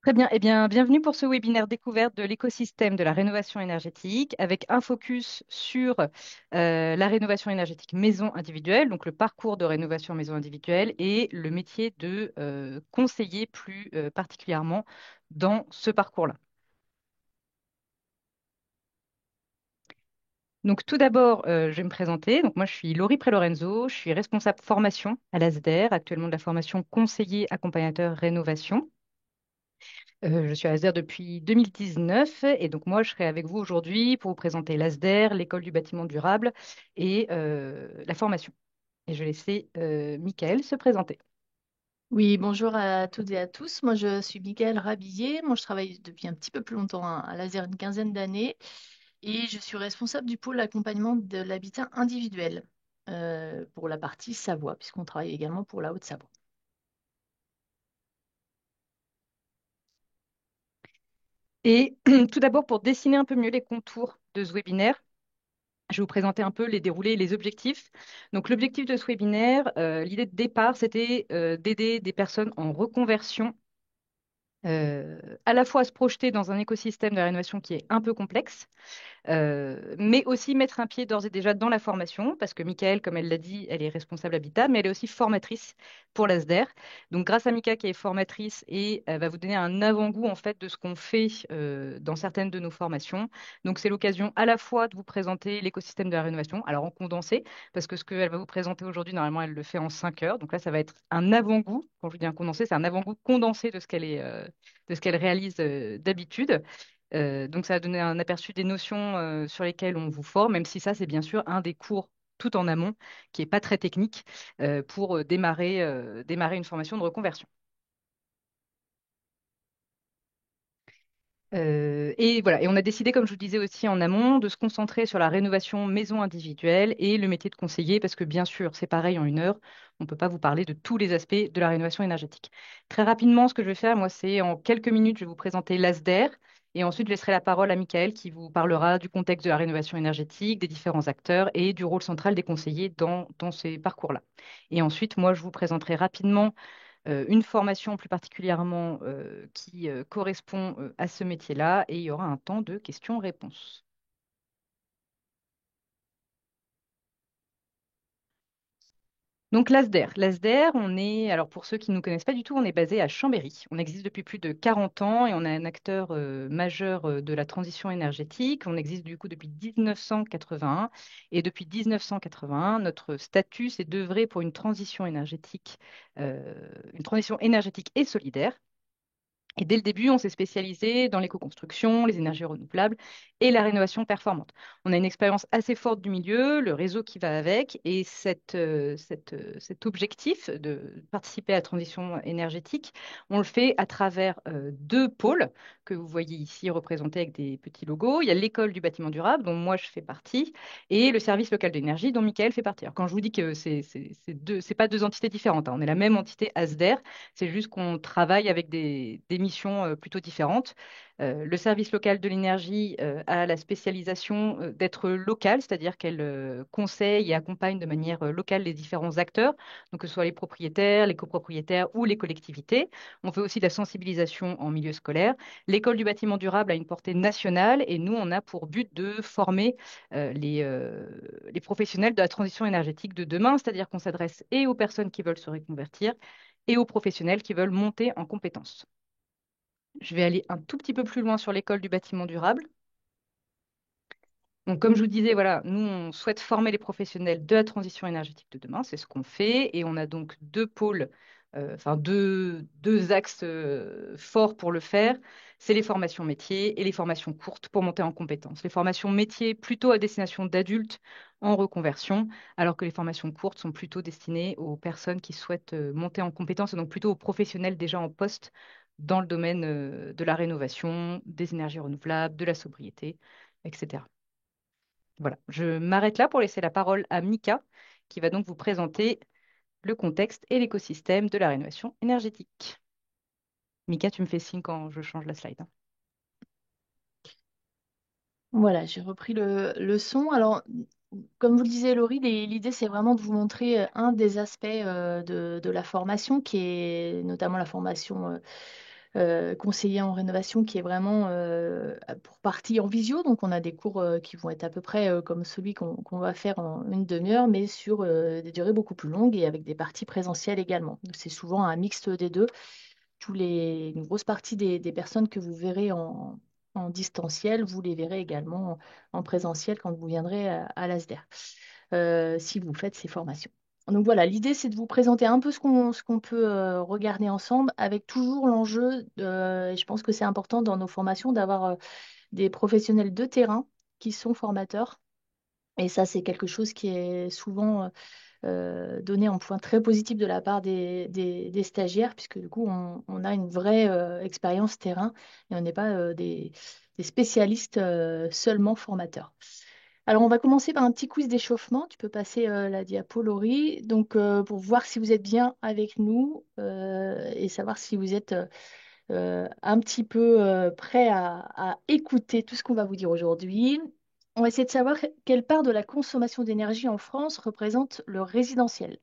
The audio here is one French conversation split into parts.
Très bien. Eh bien, bienvenue pour ce webinaire découverte de l'écosystème de la rénovation énergétique avec un focus sur la rénovation énergétique maison individuelle, donc le parcours de rénovation maison individuelle et le métier de conseiller plus particulièrement dans ce parcours-là. Donc tout d'abord, je vais me présenter. Donc moi, je suis Laurie Prelorenzo, je suis responsable formation à l'ASDER, actuellement de la formation conseiller accompagnateur rénovation. Je suis à l'ASDER depuis 2019 et donc moi, je serai avec vous aujourd'hui pour vous présenter l'ASDER, l'école du bâtiment durable et la formation. Et je vais laisser Mickaël se présenter. Oui, bonjour à toutes et à tous. Moi, je suis Mickaëlle Rabillet. Moi, je travaille depuis un petit peu plus longtemps à Laser, une quinzaine d'années, et je suis responsable du pôle accompagnement de l'habitat individuel pour la partie Savoie, puisqu'on travaille également pour la Haute-Savoie. Et tout d'abord, pour dessiner un peu mieux les contours de ce webinaire, je vais vous présenter un peu les déroulés et les objectifs. Donc, l'objectif de ce webinaire, l'idée de départ, c'était d'aider des personnes en reconversion à la fois à se projeter dans un écosystème de la rénovation qui est un peu complexe, mais aussi mettre un pied d'ores et déjà dans la formation, parce que Michael, comme elle l'a dit, elle est responsable habitat, mais elle est aussi formatrice pour l'ASDER. Donc, grâce à Mika qui est formatrice, et elle va vous donner un avant-goût en fait de ce qu'on fait dans certaines de nos formations. Donc, c'est l'occasion à la fois de vous présenter l'écosystème de la rénovation, alors en condensé, parce que ce qu'elle va vous présenter aujourd'hui, normalement, elle le fait en 5 heures. Donc là, ça va être un avant-goût. Quand je vous dis un condensé, c'est un avant-goût condensé de ce de ce qu'elle réalise d'habitude. Donc, ça va donner un aperçu des notions sur lesquelles on vous forme, même si ça, c'est bien sûr un des cours tout en amont, qui n'est pas très technique, pour démarrer une formation de reconversion. Et voilà, et on a décidé, comme je vous disais aussi en amont, de se concentrer sur la rénovation maison individuelle et le métier de conseiller, parce que bien sûr, c'est pareil en 1 heure, on ne peut pas vous parler de tous les aspects de la rénovation énergétique. Très rapidement, ce que je vais faire, moi, c'est en quelques minutes, je vais vous présenter l'ASDER, et ensuite, je laisserai la parole à Michael qui vous parlera du contexte de la rénovation énergétique, des différents acteurs et du rôle central des conseillers dans ces parcours-là. Et ensuite, moi, je vous présenterai rapidement une formation plus particulièrement qui correspond à ce métier-là et il y aura un temps de questions-réponses. Donc l'ASDER. L'ASDER, alors pour ceux qui ne nous connaissent pas du tout, on est basé à Chambéry. On existe depuis plus de 40 ans et on est un acteur majeur de la transition énergétique. On existe du coup depuis 1981 et depuis 1981, notre statut, c'est d'œuvrer pour une transition énergétique et solidaire. Et dès le début, on s'est spécialisé dans l'éco-construction, les énergies renouvelables et la rénovation performante. On a une expérience assez forte du milieu, le réseau qui va avec, et cet objectif de participer à la transition énergétique, on le fait à travers 2 pôles que vous voyez ici représentés avec des petits logos. Il y a l'école du bâtiment durable, dont moi je fais partie, et le service local d'énergie, dont Michael fait partie. Alors quand je vous dis que c'est pas 2 entités différentes, hein, on est la même entité ASDER, c'est juste qu'on travaille avec des missions plutôt différentes. Le service local de l'énergie a la spécialisation d'être local, c'est-à-dire qu'elle conseille et accompagne de manière locale les différents acteurs, donc que ce soit les propriétaires, les copropriétaires ou les collectivités. On fait aussi de la sensibilisation en milieu scolaire. L'école du bâtiment durable a une portée nationale et nous, on a pour but de former les professionnels de la transition énergétique de demain, c'est-à-dire qu'on s'adresse et aux personnes qui veulent se reconvertir et aux professionnels qui veulent monter en compétences. Je vais aller un tout petit peu plus loin sur l'école du bâtiment durable. Donc, comme je vous disais, voilà, nous, on souhaite former les professionnels de la transition énergétique de demain. C'est ce qu'on fait. Et on a donc 2 pôles, enfin deux axes forts pour le faire. C'est les formations métiers et les formations courtes pour monter en compétences. Les formations métiers plutôt à destination d'adultes en reconversion, alors que les formations courtes sont plutôt destinées aux personnes qui souhaitent monter en compétences, et donc plutôt aux professionnels déjà en poste dans le domaine de la rénovation, des énergies renouvelables, de la sobriété, etc. Voilà, je m'arrête là pour laisser la parole à Mika, qui va donc vous présenter le contexte et l'écosystème de la rénovation énergétique. Mika, tu me fais signe quand je change la slide, hein. Voilà, j'ai repris le son. Alors, comme vous le disiez, Laurie, l'idée, c'est vraiment de vous montrer un des aspects de la formation, qui est notamment la formation conseiller en rénovation qui est vraiment pour partie en visio. Donc, on a des cours qui vont être à peu près comme celui qu'on va faire en une demi-heure, mais sur des durées beaucoup plus longues et avec des parties présentielles également. Donc, c'est souvent un mixte des deux. Une grosse partie des personnes que vous verrez en distanciel, vous les verrez également en présentiel quand vous viendrez à l'ASDER, si vous faites ces formations. Donc voilà, l'idée c'est de vous présenter un peu ce qu'on peut regarder ensemble avec toujours l'enjeu, et je pense que c'est important dans nos formations d'avoir des professionnels de terrain qui sont formateurs. Et ça, c'est quelque chose qui est souvent donné en point très positif de la part des stagiaires, puisque du coup, on a une vraie expérience terrain et on n'est pas des spécialistes seulement formateurs. Alors, on va commencer par un petit quiz d'échauffement. Tu peux passer la diapo, Laurie. Donc, pour voir si vous êtes bien avec nous et savoir si vous êtes un petit peu prêt à écouter tout ce qu'on va vous dire aujourd'hui. On va essayer de savoir quelle part de la consommation d'énergie en France représente le résidentiel,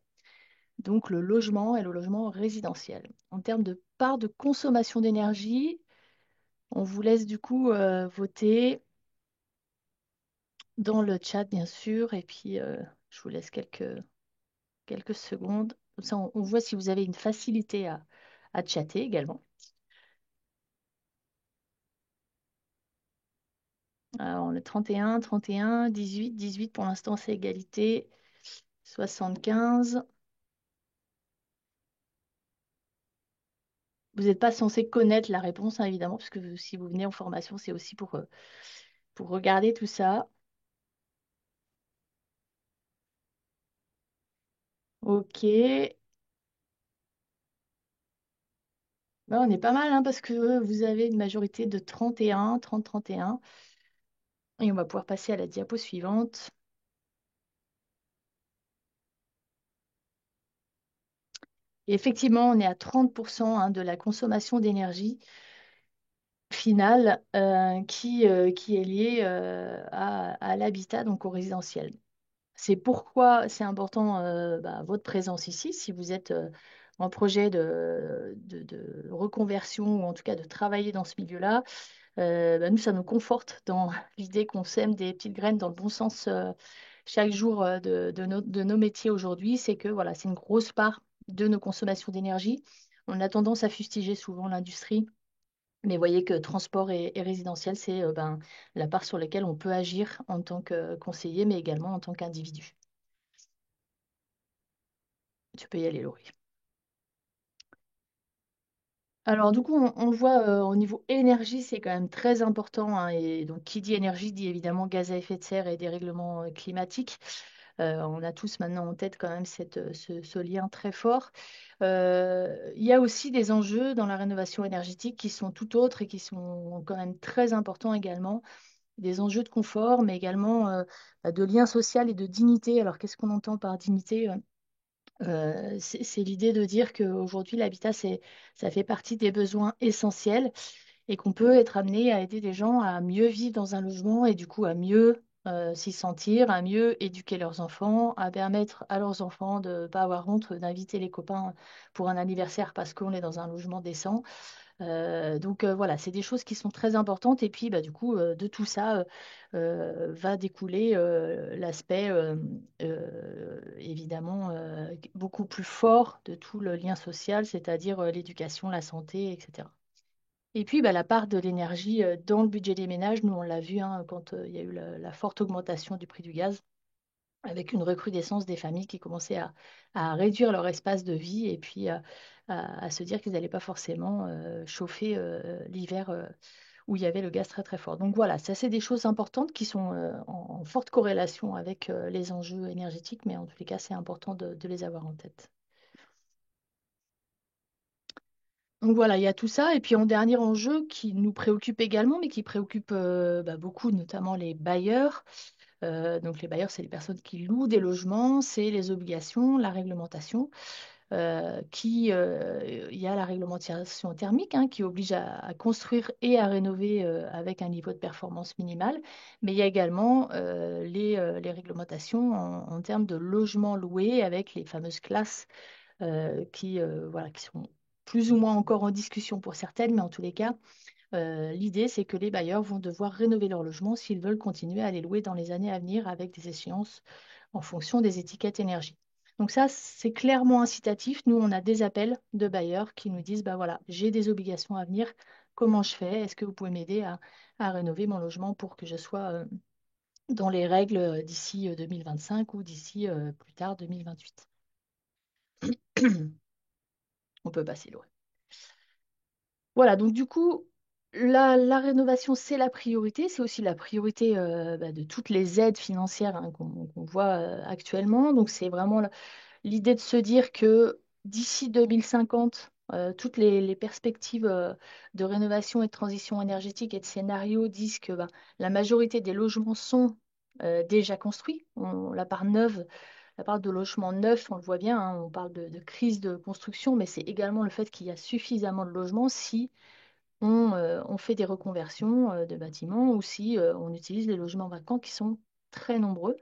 donc le logement et le logement résidentiel. En termes de part de consommation d'énergie, on vous laisse du coup voter dans le chat, bien sûr, et puis je vous laisse quelques secondes. Comme ça, on voit si vous avez une facilité à chatter également. Alors, le 31, 31, 18, 18 pour l'instant, c'est égalité. 75. Vous n'êtes pas censé connaître la réponse, hein, évidemment, parce que si vous venez en formation, c'est aussi pour regarder tout ça. Ok. Ben, on est pas mal, hein, parce que vous avez une majorité de 31, 30, 31. Et on va pouvoir passer à la diapo suivante. Et effectivement, on est à 30% hein, de la consommation d'énergie finale qui est liée à l'habitat, donc au résidentiel. C'est pourquoi c'est important votre présence ici. Si vous êtes en projet de reconversion ou en tout cas de travailler dans ce milieu-là, nous, ça nous conforte dans l'idée qu'on sème des petites graines dans le bon sens chaque jour de nos métiers aujourd'hui. C'est que voilà, c'est une grosse part de nos consommations d'énergie. On a tendance à fustiger souvent l'industrie. Mais voyez que transport et résidentiel, c'est la part sur laquelle on peut agir en tant que conseiller, mais également en tant qu'individu. Tu peux y aller, Laurie. Alors, du coup, on le voit au niveau énergie, c'est quand même très important, hein, et donc, qui dit énergie dit évidemment gaz à effet de serre et dérèglement climatique. On a tous maintenant en tête quand même ce lien très fort. Il y a aussi des enjeux dans la rénovation énergétique qui sont tout autres et qui sont quand même très importants également. Des enjeux de confort, mais également de lien social et de dignité. Alors, qu'est-ce qu'on entend par dignité? C'est l'idée de dire qu'aujourd'hui, l'habitat, ça fait partie des besoins essentiels et qu'on peut être amené à aider des gens à mieux vivre dans un logement et du coup à mieux s'y sentir, à mieux éduquer leurs enfants, à permettre à leurs enfants de ne pas avoir honte d'inviter les copains pour un anniversaire parce qu'on est dans un logement décent. Donc voilà, c'est des choses qui sont très importantes. Et puis, du coup, de tout ça va découler l'aspect, évidemment, beaucoup plus fort de tout le lien social, c'est-à-dire l'éducation, la santé, etc. Et puis, la part de l'énergie dans le budget des ménages, nous, on l'a vu hein, quand il y a eu la forte augmentation du prix du gaz avec une recrudescence des familles qui commençaient à réduire leur espace de vie et puis à se dire qu'ils n'allaient pas forcément chauffer l'hiver où il y avait le gaz très très fort. Donc voilà, ça c'est des choses importantes qui sont en forte corrélation avec les enjeux énergétiques, mais en tous les cas c'est important de les avoir en tête. Donc voilà, il y a tout ça. Et puis en dernier enjeu qui nous préoccupe également, mais qui préoccupe beaucoup, notamment les bailleurs. Donc les bailleurs, c'est les personnes qui louent des logements, c'est les obligations, la réglementation. Il y a la réglementation thermique hein, qui oblige à construire et à rénover avec un niveau de performance minimal. Mais il y a également les réglementations en termes de logements loués avec les fameuses classes voilà, qui sont plus ou moins encore en discussion pour certaines, mais en tous les cas, l'idée, c'est que les bailleurs vont devoir rénover leur logement s'ils veulent continuer à les louer dans les années à venir avec des échéances en fonction des étiquettes énergie. Donc ça, c'est clairement incitatif. Nous, on a des appels de bailleurs qui nous disent, bah voilà, j'ai des obligations à venir. Comment je fais? Est-ce que vous pouvez m'aider à rénover mon logement pour que je sois dans les règles d'ici 2025 ou d'ici plus tard 2028? On peut passer loin. Voilà, donc du coup, la rénovation, c'est la priorité. C'est aussi la priorité bah, de toutes les aides financières hein, qu'on voit actuellement. Donc c'est vraiment l'idée de se dire que d'ici 2050, toutes les perspectives de rénovation et de transition énergétique et de scénarios disent que bah, la majorité des logements sont déjà construits. La part de logements neufs, on le voit bien, hein, on parle de crise de construction, mais c'est également le fait qu'il y a suffisamment de logements si on fait des reconversions de bâtiments ou si on utilise les logements vacants qui sont très nombreux.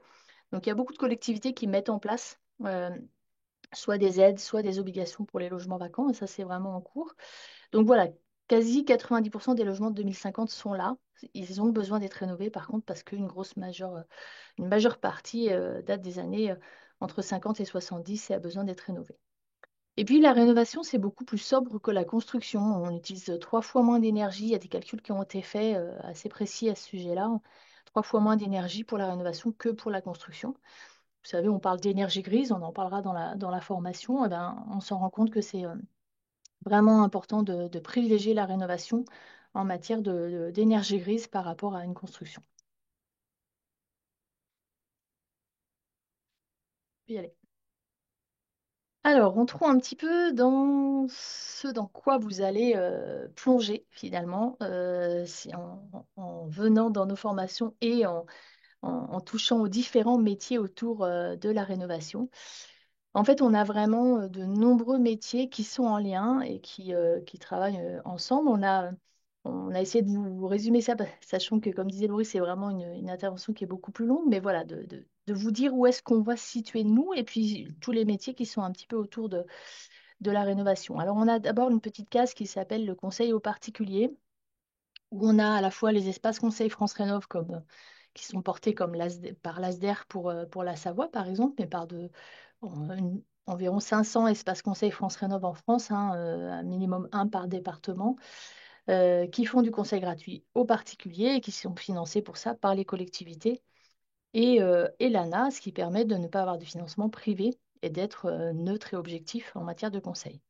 Donc il y a beaucoup de collectivités qui mettent en place soit des aides, soit des obligations pour les logements vacants, et ça c'est vraiment en cours. Donc voilà, quasi 90% des logements de 2050 sont là. Ils ont besoin d'être rénovés par contre parce une majeure partie date des années entre 50 et 70 et a besoin d'être rénovée. Et puis la rénovation, c'est beaucoup plus sobre que la construction. On utilise 3 fois moins d'énergie. Il y a des calculs qui ont été faits assez précis à ce sujet-là. 3 fois moins d'énergie pour la rénovation que pour la construction. Vous savez, on parle d'énergie grise, on en parlera dans la formation. Eh ben, on s'en rend compte que c'est vraiment important de privilégier la rénovation en matière d'énergie grise par rapport à une construction. On peut y aller. Alors, rentrons un petit peu dans ce dans quoi vous allez plonger finalement en venant dans nos formations et en touchant aux différents métiers autour de la rénovation. En fait, on a vraiment de nombreux métiers qui sont en lien et qui travaillent ensemble. On a essayé de vous résumer ça, sachant que, comme disait Laurie, c'est vraiment une intervention qui est beaucoup plus longue, mais voilà, de vous dire où est-ce qu'on va se situer nous et puis tous les métiers qui sont un petit peu autour de la rénovation. Alors, on a d'abord une petite case qui s'appelle le conseil aux particuliers, où on a à la fois les espaces conseils France Rénov qui sont portés comme par l'ASDER pour la Savoie, par exemple, mais par environ 500 espaces conseils France Rénov en France, hein, un minimum un par département, qui font du conseil gratuit aux particuliers et qui sont financés pour ça par les collectivités et l'ANA, ce qui permet de ne pas avoir de financement privé et d'être neutre et objectif en matière de conseil.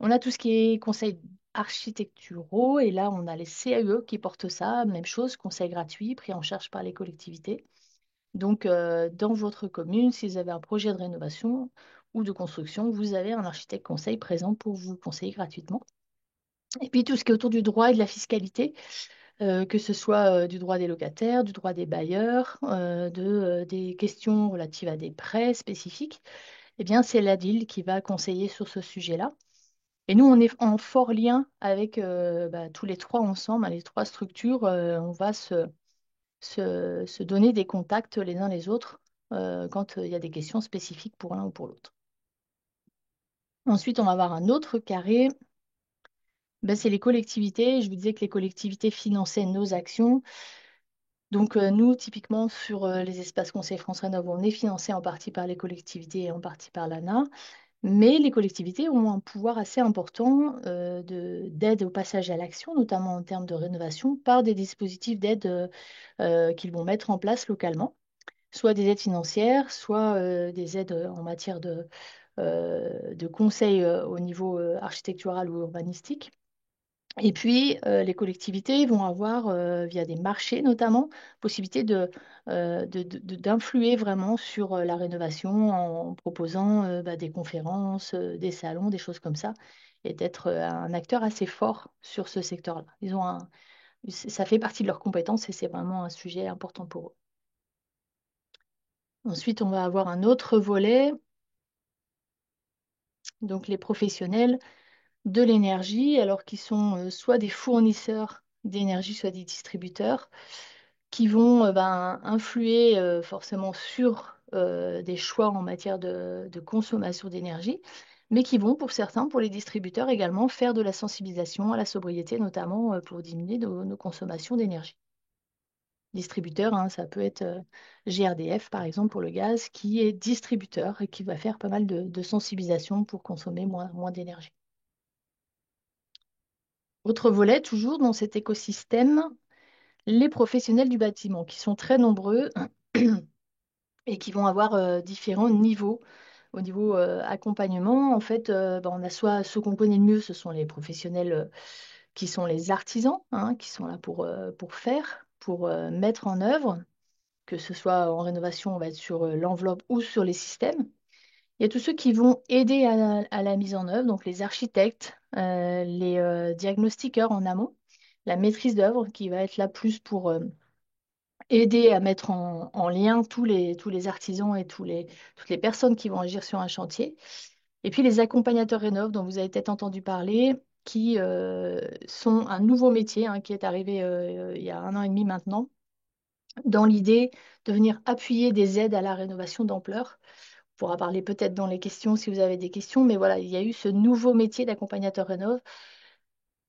On a tout ce qui est conseils architecturaux et là, on a les CAE qui portent ça, même chose, conseil gratuit, pris en charge par les collectivités. Donc, dans votre commune, si vous avez un projet de rénovation ou de construction, vous avez un architecte conseil présent pour vous conseiller gratuitement. Et puis, tout ce qui est autour du droit et de la fiscalité, que ce soit du droit des locataires, du droit des bailleurs, des questions relatives à des prêts spécifiques, eh bien, c'est l'ADIL qui va conseiller sur ce sujet-là. Et nous, on est en fort lien avec bah, tous les trois ensemble, hein, les trois structures. On va se donner des contacts les uns les autres quand il y a des questions spécifiques pour l'un ou pour l'autre. Ensuite, on va avoir un autre carré. Ben, c'est les collectivités. Je vous disais que les collectivités finançaient nos actions. Donc, nous, typiquement, sur les espaces Conseil France Rénov', on est financé en partie par les collectivités et en partie par l'ANA. Mais les collectivités ont un pouvoir assez important d'aide au passage à l'action, notamment en termes de rénovation, par des dispositifs d'aide qu'ils vont mettre en place localement, soit des aides financières, soit des aides en matière de conseil au niveau architectural ou urbanistique. Et puis, les collectivités vont avoir, via des marchés notamment, possibilité d'influer vraiment sur la rénovation en proposant bah, des conférences, des salons, des choses comme ça, et d'être un acteur assez fort sur ce secteur-là. Ça fait partie de leurs compétences et c'est vraiment un sujet important pour eux. Ensuite, on va avoir un autre volet, donc les professionnels de l'énergie, alors qui sont soit des fournisseurs d'énergie, soit des distributeurs, qui vont ben, influer forcément sur des choix en matière de consommation d'énergie. mais qui vont, pour certains, pour les distributeurs également, faire de la sensibilisation à la sobriété, notamment pour diminuer nos consommations d'énergie. Distributeur, hein, ça peut être GRDF, par exemple, pour le gaz, qui est distributeur et qui va faire pas mal de sensibilisation pour consommer moins d'énergie. Autre volet, toujours dans cet écosystème, les professionnels du bâtiment, qui sont très nombreux et qui vont avoir différents niveaux. Au niveau accompagnement, en fait, on a soit ceux qu'on connaît le mieux, ce sont les professionnels qui sont les artisans, hein, qui sont là pour faire, pour mettre en œuvre, que ce soit en rénovation, on va être sur l'enveloppe ou sur les systèmes. Il y a tous ceux qui vont aider à la mise en œuvre, donc les architectes, les diagnostiqueurs en amont, la maîtrise d'œuvre qui va être là plus pour aider à mettre en lien tous les artisans et toutes les personnes qui vont agir sur un chantier. Et puis les accompagnateurs rénov, dont vous avez peut-être entendu parler, qui sont un nouveau métier hein, qui est arrivé il y a un an et demi maintenant, dans l'idée de venir appuyer des aides à la rénovation d'ampleur. On pourra parler peut-être dans les questions si vous avez des questions, mais voilà, il y a eu ce nouveau métier d'accompagnateur rénov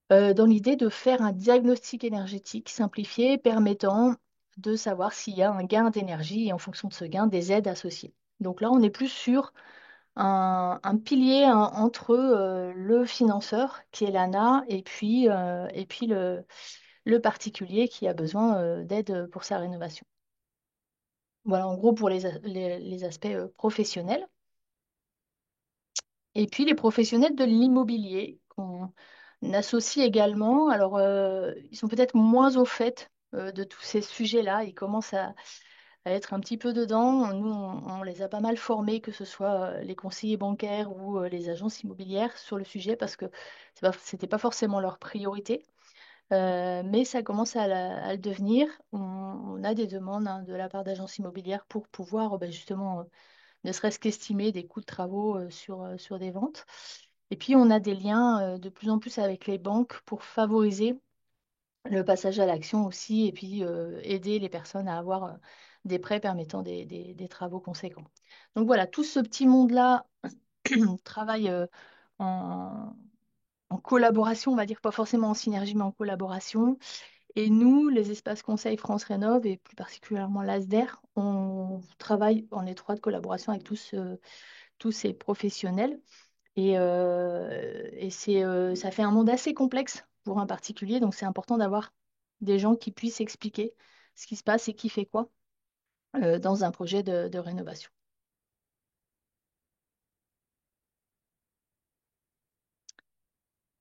dans l'idée de faire un diagnostic énergétique simplifié permettant de savoir s'il y a un gain d'énergie et en fonction de ce gain, des aides associées. Donc là, on est plus sur un pilier hein, entre le financeur, qui est l'ANA, et puis le particulier qui a besoin d'aide pour sa rénovation. Voilà, en gros, pour les aspects professionnels. Et puis les professionnels de l'immobilier qu'on associe également. Alors, ils sont peut-être moins au fait de tous ces sujets-là. Ils commencent à être un petit peu dedans. Nous, on les a pas mal formés, que ce soit les conseillers bancaires ou les agences immobilières sur le sujet, parce que c'était pas forcément leur priorité. Mais ça commence à le devenir. On a des demandes hein, de la part d'agences immobilières pour pouvoir justement ne serait-ce qu'estimer des coûts de travaux sur des ventes. Et puis, on a des liens de plus en plus avec les banques pour favoriser le passage à l'action aussi et puis aider les personnes à avoir des prêts permettant des travaux conséquents. Donc voilà, tout ce petit monde-là travaille en, en collaboration, on va dire pas forcément en synergie, mais en collaboration. Et nous, les espaces conseils France Rénov et plus particulièrement l'ASDER, on travaille en étroite collaboration avec tous ces professionnels. Ça fait un monde assez complexe pour un particulier, donc c'est important d'avoir des gens qui puissent expliquer ce qui se passe et qui fait quoi dans un projet de rénovation.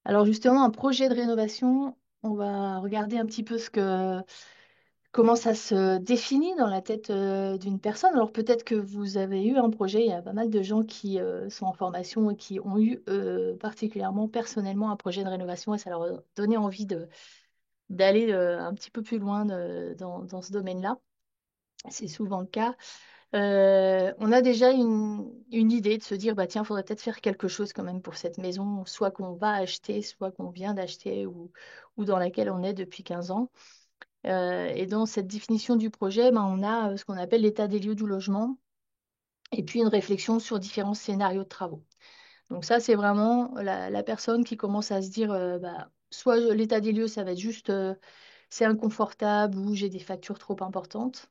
Alors justement, un projet de rénovation, on va regarder un petit peu comment ça se définit dans la tête d'une personne. Alors peut-être que vous avez eu un projet, il y a pas mal de gens qui sont en formation et qui ont eu particulièrement personnellement un projet de rénovation et ça leur a donné envie d'aller un petit peu plus loin dans ce domaine-là. C'est souvent le cas. On a déjà une idée de se dire, bah tiens, il faudrait peut-être faire quelque chose quand même pour cette maison, soit qu'on va acheter, soit qu'on vient d'acheter ou dans laquelle on est depuis 15 ans. Et dans cette définition du projet, ben, on a ce qu'on appelle l'état des lieux du logement et puis une réflexion sur différents scénarios de travaux. Donc ça, c'est vraiment la personne qui commence à se dire, bah, soit l'état des lieux, ça va être juste, c'est inconfortable ou j'ai des factures trop importantes.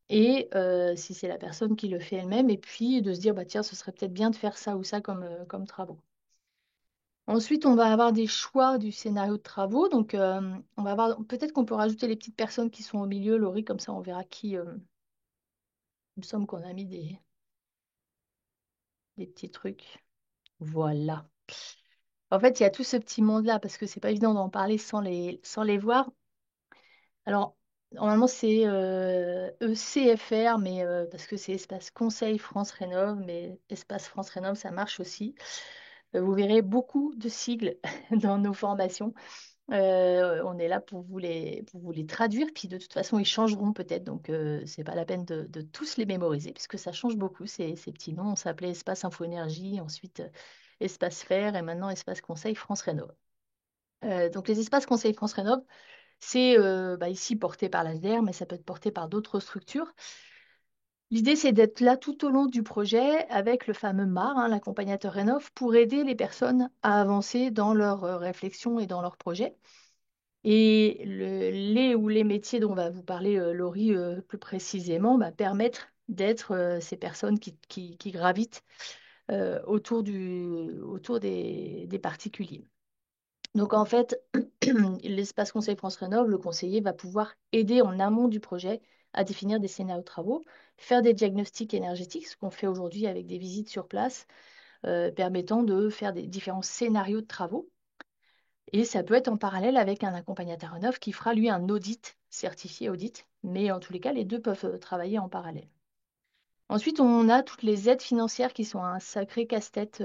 Et si c'est la personne qui le fait elle-même, et puis de se dire, bah, tiens, ce serait peut-être bien de faire ça ou ça comme travaux. Ensuite, on va avoir des choix du scénario de travaux. Donc, on va avoir, peut-être qu'on peut rajouter les petites personnes qui sont au milieu, Laurie, comme ça on verra qui, il me semble qu'on a mis des petits trucs. Voilà. En fait, il y a tout ce petit monde-là, parce que c'est pas évident d'en parler sans les voir. Alors, normalement, c'est ECFR, mais parce que c'est Espace Conseil France Rénov, mais Espace France Rénov, ça marche aussi. Vous verrez beaucoup de sigles dans nos formations. On est là pour vous les traduire, puis de toute façon, ils changeront peut-être, donc c'est pas la peine de tous les mémoriser, puisque ça change beaucoup, ces petits noms. On s'appelait Espace Info Énergie, ensuite Espace Fer, et maintenant Espace Conseil France Rénov. Donc les espaces Conseil France Rénov, c'est ici porté par l'ASDER, mais ça peut être porté par d'autres structures. L'idée, c'est d'être là tout au long du projet avec le fameux MAR, hein, l'accompagnateur Rénov, pour aider les personnes à avancer dans leurs réflexions et dans leurs projets. Et les ou les métiers dont va vous parler Laurie plus précisément permettent d'être ces personnes qui gravitent autour des particuliers. Donc en fait, l'espace Conseil France Rénov, le conseiller va pouvoir aider en amont du projet à définir des scénarios de travaux, faire des diagnostics énergétiques, ce qu'on fait aujourd'hui avec des visites sur place, permettant de faire des différents scénarios de travaux. Et ça peut être en parallèle avec un accompagnateur Rénov qui fera lui un audit, certifié audit, mais en tous les cas, les deux peuvent travailler en parallèle. Ensuite, on a toutes les aides financières qui sont un sacré casse-tête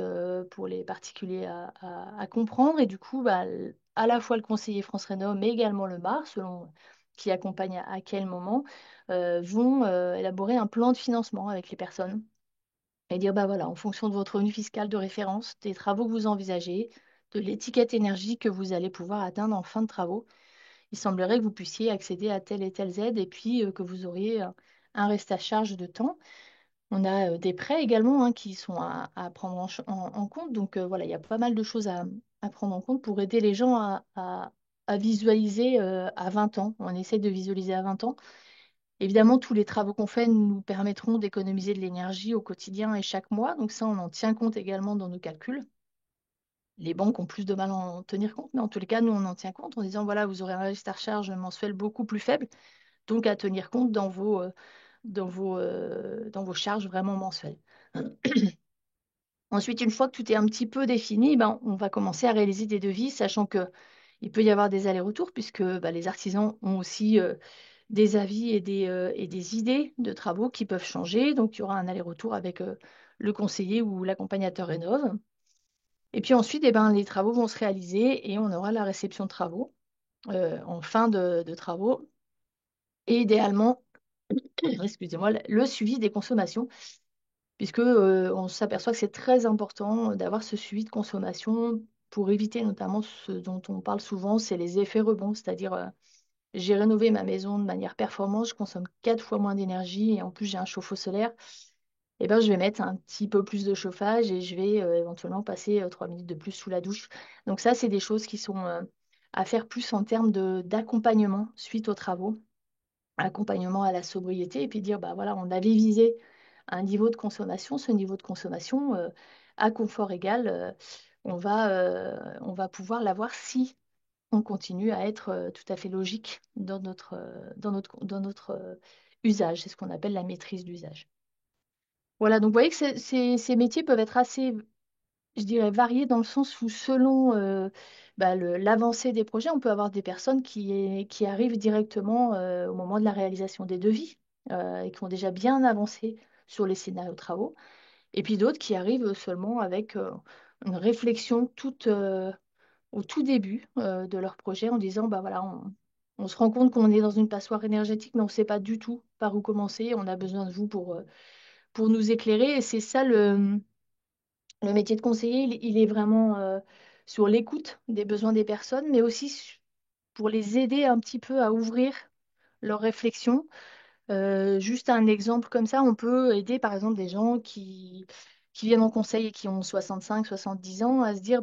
pour les particuliers à comprendre. Et du coup, à la fois le conseiller France Rénov, mais également le MAR, selon qui accompagne à quel moment, vont élaborer un plan de financement avec les personnes et dire, voilà, en fonction de votre revenu fiscal de référence, des travaux que vous envisagez, de l'étiquette énergie que vous allez pouvoir atteindre en fin de travaux, il semblerait que vous puissiez accéder à telle et telle aide et puis que vous auriez un reste à charge de temps. On a des prêts également hein, qui sont à prendre en compte. Donc voilà, il y a pas mal de choses à prendre en compte pour aider les gens à visualiser à 20 ans. On essaie de visualiser à 20 ans. Évidemment, tous les travaux qu'on fait nous permettront d'économiser de l'énergie au quotidien et chaque mois. Donc ça, on en tient compte également dans nos calculs. Les banques ont plus de mal à en tenir compte, mais en tous les cas, nous, on en tient compte en disant, voilà, vous aurez un reste à recharge mensuel beaucoup plus faible, donc à tenir compte dans vos charges vraiment mensuelles. Ensuite, une fois que tout est un petit peu défini, on va commencer à réaliser des devis, sachant que il peut y avoir des allers-retours, puisque les artisans ont aussi des avis et des idées de travaux qui peuvent changer. Donc, il y aura un aller-retour avec le conseiller ou l'accompagnateur rénov. Et puis ensuite, les travaux vont se réaliser et on aura la réception de travaux en fin de travaux. Et idéalement, excusez-moi, le suivi des consommations puisque on s'aperçoit que c'est très important d'avoir ce suivi de consommation pour éviter notamment ce dont on parle souvent, c'est les effets rebonds, c'est-à-dire j'ai rénové ma maison de manière performante, je consomme 4 fois moins d'énergie et en plus j'ai un chauffe-eau solaire, et je vais mettre un petit peu plus de chauffage et je vais éventuellement passer 3 minutes de plus sous la douche. Donc ça, c'est des choses qui sont à faire plus en termes d'accompagnement suite aux travaux, accompagnement à la sobriété et puis dire, voilà, on avait visé un niveau de consommation, ce niveau de consommation, à confort égal, on va pouvoir l'avoir si on continue à être tout à fait logique dans notre usage. C'est ce qu'on appelle la maîtrise d'usage. Voilà, donc vous voyez que ces métiers peuvent être assez, je dirais, variés dans le sens où selon l'avancée des projets, on peut avoir des personnes qui arrivent directement au moment de la réalisation des devis et qui ont déjà bien avancé sur les scénarios de travaux. Et puis d'autres qui arrivent seulement avec une réflexion au tout début de leur projet en disant, voilà, on se rend compte qu'on est dans une passoire énergétique, mais on ne sait pas du tout par où commencer. On a besoin de vous pour nous éclairer. Et c'est ça le métier de conseiller, il est vraiment sur l'écoute des besoins des personnes, mais aussi pour les aider un petit peu à ouvrir leur réflexion. Juste un exemple comme ça, on peut aider par exemple des gens qui viennent en conseil et qui ont 65, 70 ans à se dire,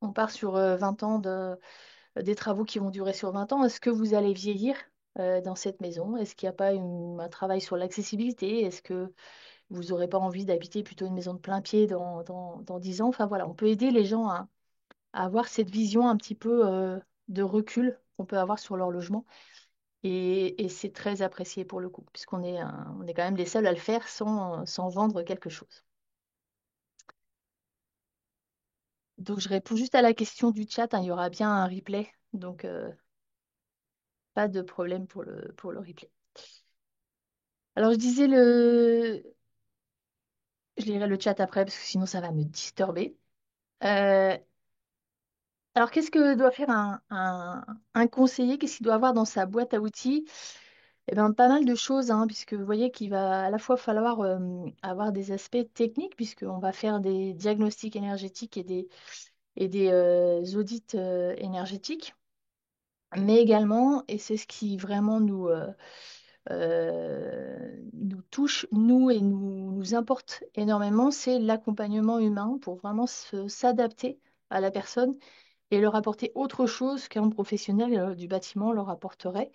on part sur 20 ans des travaux qui vont durer sur 20 ans. Est-ce que vous allez vieillir dans cette maison? Est-ce qu'il n'y a pas un travail sur l'accessibilité? Est-ce que vous n'aurez pas envie d'habiter plutôt une maison de plein pied dans 10 ans? Enfin voilà, on peut aider les gens à avoir cette vision un petit peu de recul qu'on peut avoir sur leur logement. Et c'est très apprécié pour le coup, puisqu'on est quand même les seuls à le faire sans vendre quelque chose. Donc je réponds juste à la question du chat, hein, il y aura bien un replay, donc pas de problème pour le replay. Alors je disais je lirai le chat après parce que sinon ça va me disturber. Euh, alors qu'est-ce que doit faire un conseiller? Qu'est-ce qu'il doit avoir dans sa boîte à outils? Eh bien, pas mal de choses, hein, puisque vous voyez qu'il va à la fois falloir avoir des aspects techniques, puisqu'on va faire des diagnostics énergétiques et des audits énergétiques, mais également, et c'est ce qui vraiment nous touche, nous, et nous importe énormément, c'est l'accompagnement humain pour vraiment s'adapter à la personne et leur apporter autre chose qu'un professionnel du bâtiment leur apporterait,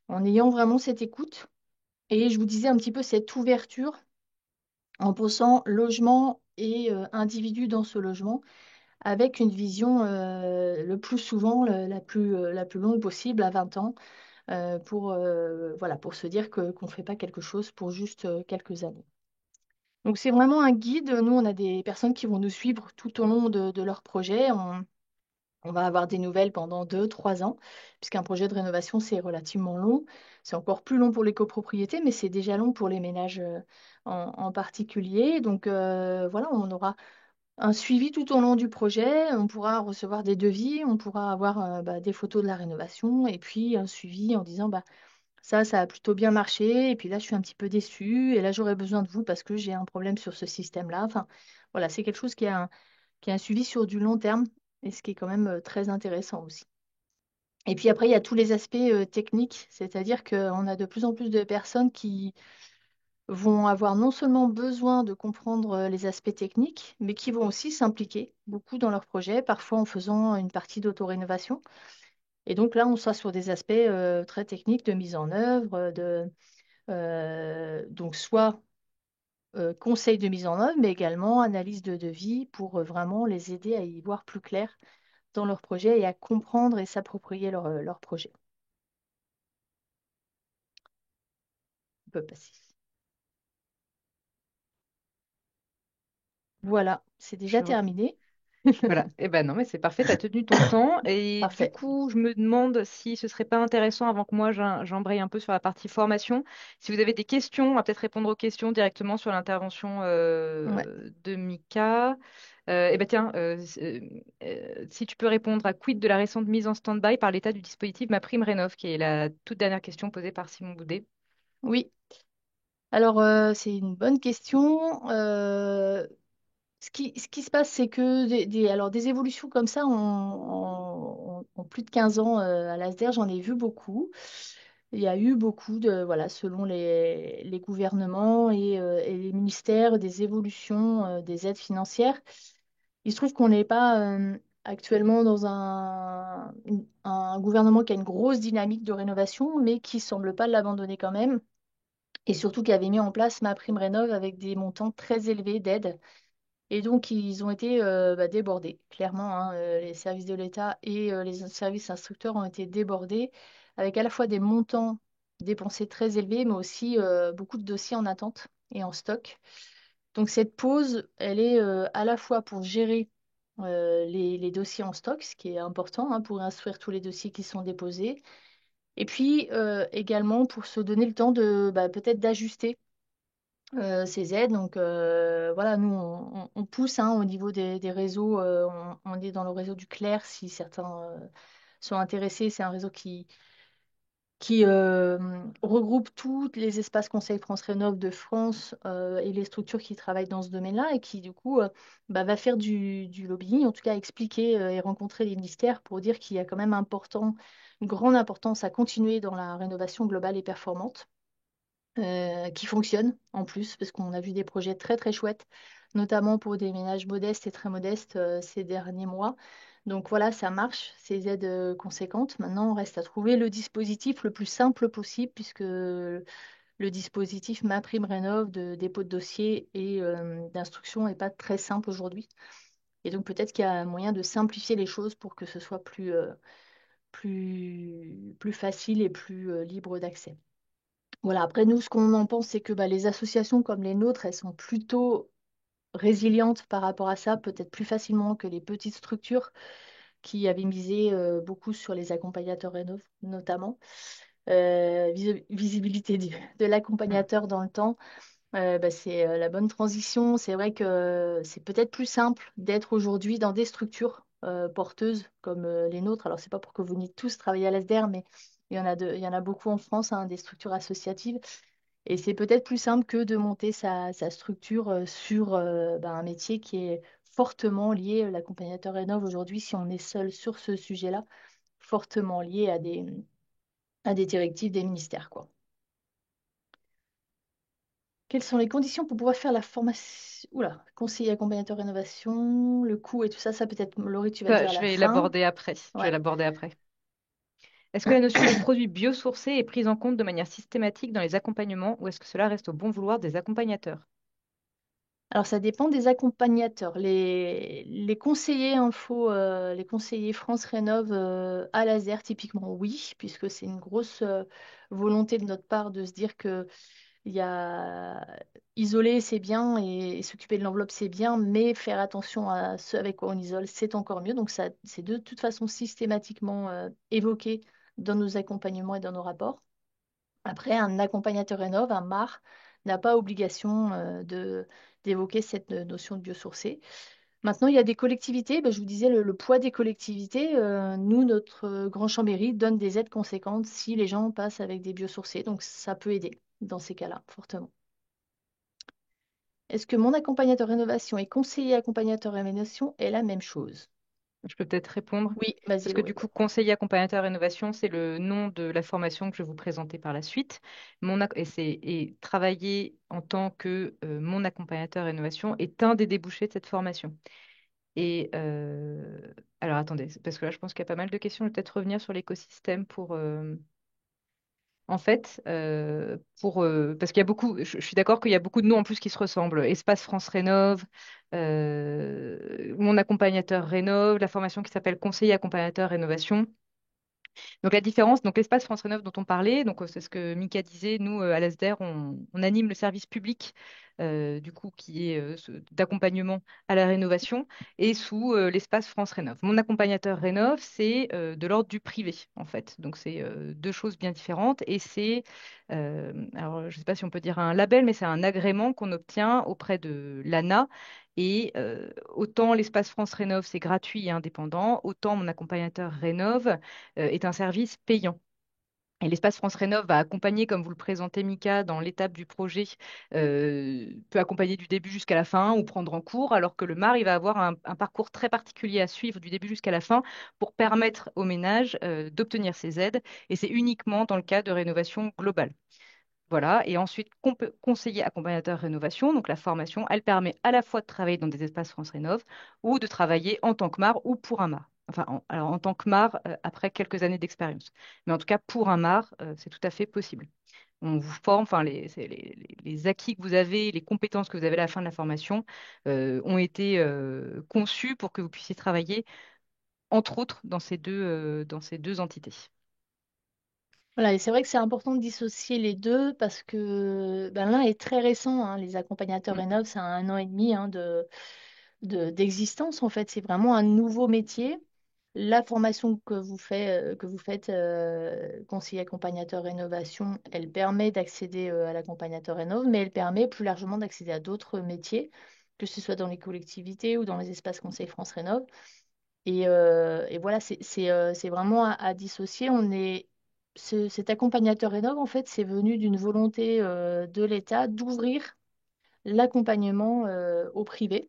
en ayant vraiment cette écoute. Et je vous disais un petit peu cette ouverture en posant logement et individu dans ce logement avec une vision le plus souvent la plus longue possible à 20 ans voilà, pour se dire qu'on ne fait pas quelque chose pour juste quelques années. Donc c'est vraiment un guide. Nous, on a des personnes qui vont nous suivre tout au long de leur projet. On va avoir des nouvelles pendant 2, 3 ans, puisqu'un projet de rénovation, c'est relativement long. C'est encore plus long pour les copropriétés, mais c'est déjà long pour les ménages en particulier. Donc voilà, on aura un suivi tout au long du projet. On pourra recevoir des devis, on pourra avoir des photos de la rénovation et puis un suivi en disant ça a plutôt bien marché. Et puis là, je suis un petit peu déçue. Et là, j'aurais besoin de vous parce que j'ai un problème sur ce système-là. Enfin, voilà, c'est quelque chose qui a un suivi sur du long terme et ce qui est quand même très intéressant aussi. Et puis après, il y a tous les aspects techniques, c'est-à-dire qu'on a de plus en plus de personnes qui vont avoir non seulement besoin de comprendre les aspects techniques, mais qui vont aussi s'impliquer beaucoup dans leur projet, parfois en faisant une partie d'autorénovation. Et donc là, on sera sur des aspects très techniques de mise en œuvre, donc soit conseil de mise en œuvre, mais également analyse de devis pour vraiment les aider à y voir plus clair dans leur projet et à comprendre et s'approprier leur projet. On peut passer. Voilà, c'est déjà Je vois. terminé. Voilà. Eh ben non, mais c'est parfait, tu as tenu ton temps. Et du Parfait. coup, je me demande si ce serait pas intéressant, avant que moi j'embraye un peu sur la partie formation, si vous avez des questions, on va peut-être répondre aux questions directement sur l'intervention Ouais. de Mika. Eh ben tiens, si tu peux répondre à quid de la récente mise en stand-by par l'état du dispositif MaPrimeRénov', qui est la toute dernière question posée par Simon Boudet. Oui. Alors, c'est une bonne question. Ce qui se passe, c'est que alors des évolutions comme ça en plus de 15 ans à l'ASDER, j'en ai vu beaucoup. Il y a eu beaucoup de, voilà, selon les gouvernements et les ministères, des évolutions des aides financières. Il se trouve qu'on n'est pas actuellement dans un gouvernement qui a une grosse dynamique de rénovation, mais qui semble pas l'abandonner quand même. Et surtout qui avait mis en place ma prime rénov avec des montants très élevés d'aide. Et donc, ils ont été débordés, clairement, hein. Les services de l'État et les services instructeurs ont été débordés avec à la fois des montants dépensés très élevés, mais aussi beaucoup de dossiers en attente et en stock. Donc, cette pause, elle est à la fois pour gérer les dossiers en stock, ce qui est important hein, pour instruire tous les dossiers qui sont déposés, et puis également pour se donner le temps de peut-être d'ajuster ces aides. Donc voilà, nous, on pousse hein, au niveau des réseaux. On est dans le réseau du Clair si certains sont intéressés. C'est un réseau qui regroupe tous les espaces Conseil France Rénov' de France et les structures qui travaillent dans ce domaine-là et qui, du coup, va faire du lobbying, en tout cas expliquer et rencontrer les ministères pour dire qu'il y a quand même une grande importance à continuer dans la rénovation globale et performante qui fonctionne en plus, parce qu'on a vu des projets très très chouettes, notamment pour des ménages modestes et très modestes ces derniers mois. Donc voilà, ça marche, ces aides conséquentes. Maintenant, on reste à trouver le dispositif le plus simple possible, puisque le dispositif MaPrimeRénov' de dépôt de dossier et d'instruction n'est pas très simple aujourd'hui. Et donc peut-être qu'il y a moyen de simplifier les choses pour que ce soit plus facile et plus libre d'accès. Voilà, après, nous, ce qu'on en pense, c'est que les associations comme les nôtres, elles sont plutôt résilientes par rapport à ça, peut-être plus facilement que les petites structures qui avaient misé beaucoup sur les accompagnateurs rénov, notamment. Visibilité de l'accompagnateur dans le temps, c'est la bonne transition. C'est vrai que c'est peut-être plus simple d'être aujourd'hui dans des structures porteuses comme les nôtres. Alors, c'est pas pour que vous veniez tous travailler à l'ASDER, mais il y en a beaucoup en France, hein, des structures associatives. Et c'est peut-être plus simple que de monter sa structure sur un métier qui est fortement lié, l'accompagnateur rénov aujourd'hui, si on est seul sur ce sujet-là, fortement lié à des directives des ministères, quoi. Quelles sont les conditions pour pouvoir faire la formation? Oula, conseiller accompagnateur rénovation, le coût et tout ça, ça peut-être, Laurie, tu vas Ça, dire à je la vais fin. l'aborder après. Je vais Ouais. l'aborder après. Est-ce que la notion de produit biosourcé est prise en compte de manière systématique dans les accompagnements ou est-ce que cela reste au bon vouloir des accompagnateurs? Alors, ça dépend des accompagnateurs. Les conseillers info, les conseillers France Rénov à laser, typiquement, oui, puisque c'est une grosse volonté de notre part de se dire que il y a isoler, c'est bien, et s'occuper de l'enveloppe, c'est bien, mais faire attention à ce avec quoi on isole, c'est encore mieux. Donc, ça, c'est de toute façon systématiquement évoqué dans nos accompagnements et dans nos rapports. Après, un accompagnateur rénov, un MAR, n'a pas obligation d'évoquer cette notion de biosourcé. Maintenant, il y a des collectivités, ben, je vous disais le poids des collectivités. Nous, notre Grand Chambéry donne des aides conséquentes si les gens passent avec des biosourcés. Donc, ça peut aider dans ces cas-là, fortement. Est-ce que mon accompagnateur rénovation et conseiller accompagnateur rénovation est la même chose? Je peux peut-être répondre. Oui, vas-y, Parce que Laurie. du coup, conseiller accompagnateur rénovation, c'est le nom de la formation que je vais vous présenter par la suite. Et travailler en tant que mon accompagnateur rénovation est un des débouchés de cette formation. Et alors attendez, parce que là, je pense qu'il y a pas mal de questions. Je vais peut-être revenir sur l'écosystème pour, en fait, parce qu'il y a beaucoup, je suis d'accord qu'il y a beaucoup de noms en plus qui se ressemblent. Espace France Rénov, mon accompagnateur Rénov, la formation qui s'appelle conseiller accompagnateur rénovation. Donc la différence, donc l'espace France Rénov dont on parlait, donc c'est ce que Mika disait, nous à l'ASDER, on anime le service public du coup qui est d'accompagnement à la rénovation et sous l'espace France Rénov. Mon accompagnateur Rénov, c'est de l'ordre du privé en fait. Donc c'est deux choses bien différentes et c'est alors je ne sais pas si on peut dire un label, mais c'est un agrément qu'on obtient auprès de l'ANA. Et autant l'espace France Rénov, c'est gratuit et indépendant, autant mon accompagnateur Rénov est un service payant. Et l'espace France Rénov va accompagner, comme vous le présentez, Mika, dans l'étape du projet, peut accompagner du début jusqu'à la fin ou prendre en cours, alors que le MAR, il va avoir un parcours très particulier à suivre du début jusqu'à la fin pour permettre aux ménages d'obtenir ces aides. Et c'est uniquement dans le cas de rénovation globale. Voilà, et ensuite conseiller accompagnateur rénovation, donc la formation, elle permet à la fois de travailler dans des espaces France Rénov ou de travailler en tant que MAR ou pour un MAR. Enfin, alors en tant que MAR, après quelques années d'expérience. Mais en tout cas, pour un MAR, c'est tout à fait possible. On vous forme, enfin, les acquis que vous avez, les compétences que vous avez à la fin de la formation ont été conçus pour que vous puissiez travailler, entre autres, dans ces deux entités. Voilà, et c'est vrai que c'est important de dissocier les deux parce que ben, l'un est très récent, hein. Les accompagnateurs Mm. Rénov, c'est un an et demi hein, d'existence en fait. C'est vraiment un nouveau métier. La formation que vous faites conseiller accompagnateur rénovation, elle permet d'accéder à l'accompagnateur rénov, mais elle permet plus largement d'accéder à d'autres métiers, que ce soit dans les collectivités ou dans les espaces Conseil France Rénov. Et voilà, c'est vraiment à dissocier. Cet accompagnateur rénov, en fait, c'est venu d'une volonté de l'État d'ouvrir l'accompagnement au privé,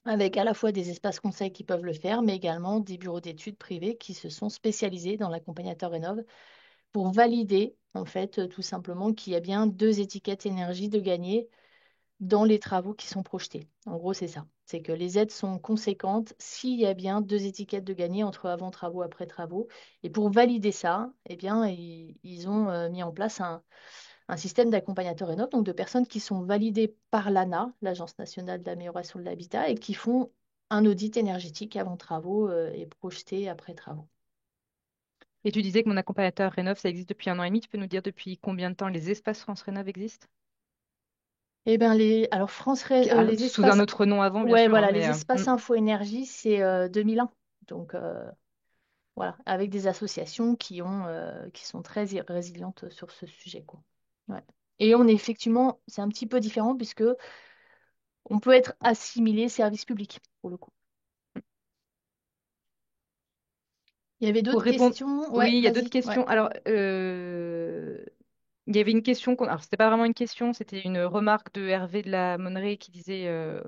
avec à la fois des espaces conseils qui peuvent le faire, mais également des bureaux d'études privés qui se sont spécialisés dans l'accompagnateur rénov pour valider, en fait, tout simplement qu'il y a bien deux étiquettes énergie de gagner dans les travaux qui sont projetés. En gros, c'est ça. C'est que les aides sont conséquentes s'il y a bien deux étiquettes de gagner entre avant travaux, après travaux. Et pour valider ça, eh bien, ils ont mis en place un système d'accompagnateurs rénov, donc de personnes qui sont validées par l'ANA, l'Agence nationale d'amélioration de l'habitat, et qui font un audit énergétique avant travaux et projeté après travaux. Et tu disais que mon accompagnateur Rénov, ça existe depuis un an et demi. Tu peux nous dire depuis combien de temps les espaces France Rénov existent? Eh bien, alors les Sous un espaces, autre nom avant, bien ouais, sûr, hein, voilà, mais les espaces info énergie, c'est 2001. Donc, voilà, avec des associations qui sont très résilientes sur ce sujet, quoi. Ouais. Et on est effectivement, c'est un petit peu différent puisque on peut être assimilé service public, pour le coup. Il y avait pour d'autres répondre, questions? oui, Ouais, il y a d'autres vas-y. Ouais. questions. Alors, Il y avait une question, alors c'était pas vraiment une question, c'était une remarque de Hervé de la Monneraie qui disait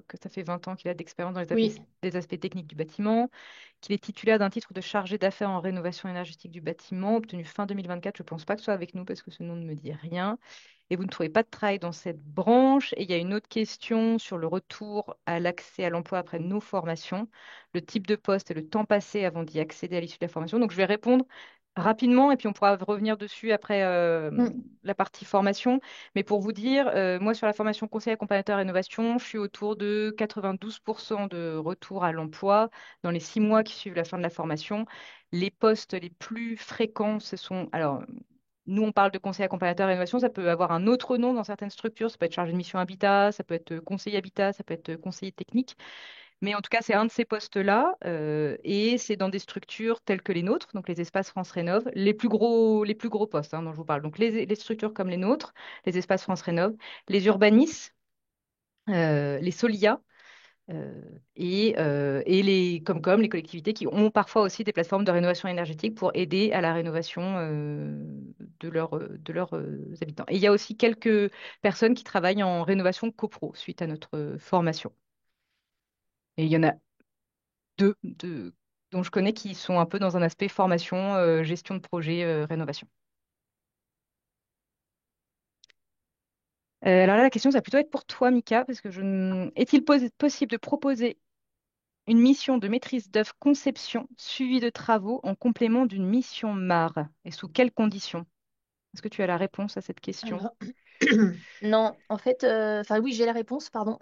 que ça fait 20 ans qu'il a d'expérience dans Oui. des aspects techniques du bâtiment, qu'il est titulaire d'un titre de chargé d'affaires en rénovation énergétique du bâtiment, obtenu fin 2024. Je ne pense pas que ce soit avec nous parce que ce nom ne me dit rien. Et vous ne trouvez pas de travail dans cette branche. Et il y a une autre question sur le retour à l'accès à l'emploi après nos formations, le type de poste et le temps passé avant d'y accéder à l'issue de la formation. Donc, je vais répondre rapidement et puis on pourra revenir dessus après Mm. la partie formation. Mais pour vous dire, moi, sur la formation conseil accompagnateur rénovation, je suis autour de 92% de retour à l'emploi dans les 6 mois qui suivent la fin de la formation. Les postes les plus fréquents, ce sont, alors, nous, on parle de conseiller accompagnateur rénovation, ça peut avoir un autre nom dans certaines structures, ça peut être chargé de mission habitat, ça peut être conseiller habitat, ça peut être conseiller technique, mais en tout cas, c'est un de ces postes-là, et c'est dans des structures telles que les nôtres, donc les espaces France Rénov, les plus gros postes dont je vous parle, donc les structures comme les nôtres, les espaces France Rénov, les urbanistes, les Solia, euh, et les Comcom, les collectivités qui ont parfois aussi des plateformes de rénovation énergétique pour aider à la rénovation de leurs habitants. Et il y a aussi quelques personnes qui travaillent en rénovation copro suite à notre formation. Et il y en a deux dont je connais qui sont un peu dans un aspect formation, gestion de projet, rénovation. Alors là, la question, ça va plutôt être pour toi, Mika, parce que est-il possible de proposer une mission de maîtrise d'œuvre conception suivie de travaux en complément d'une mission MAR. Et sous quelles conditions? Est-ce que tu as la réponse à cette question? Alors, non, en fait, enfin oui, j'ai la réponse, pardon.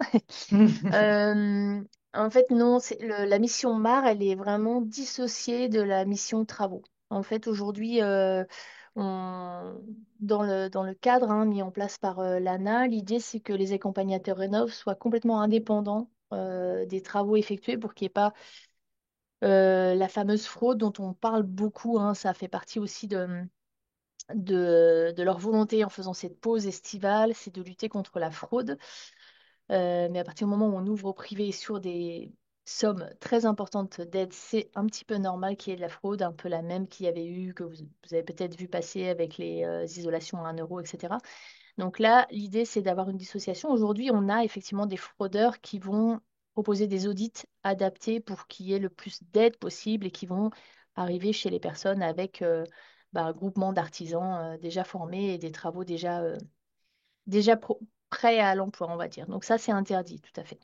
Euh, En fait, non, la mission MAR, elle est vraiment dissociée de la mission travaux. En fait, aujourd'hui, dans le cadre mis en place par l'ANA, l'idée, c'est que les accompagnateurs rénov soient complètement indépendants des travaux effectués pour qu'il n'y ait pas la fameuse fraude dont on parle beaucoup. Ça fait partie aussi de leur volonté en faisant cette pause estivale, c'est de lutter contre la fraude. Mais à partir du moment où on ouvre au privé sur des sommes très importantes d'aide, c'est un petit peu normal qu'il y ait de la fraude, un peu la même qu'il y avait eu, que vous avez peut-être vu passer avec les isolations à 1 euro, etc. Donc là, l'idée, c'est d'avoir une dissociation. Aujourd'hui, on a effectivement des fraudeurs qui vont proposer des audits adaptés pour qu'il y ait le plus d'aide possible et qui vont arriver chez les personnes avec un groupement d'artisans déjà formés et des travaux déjà prêts à l'emploi, on va dire. Donc ça, c'est interdit, tout à fait.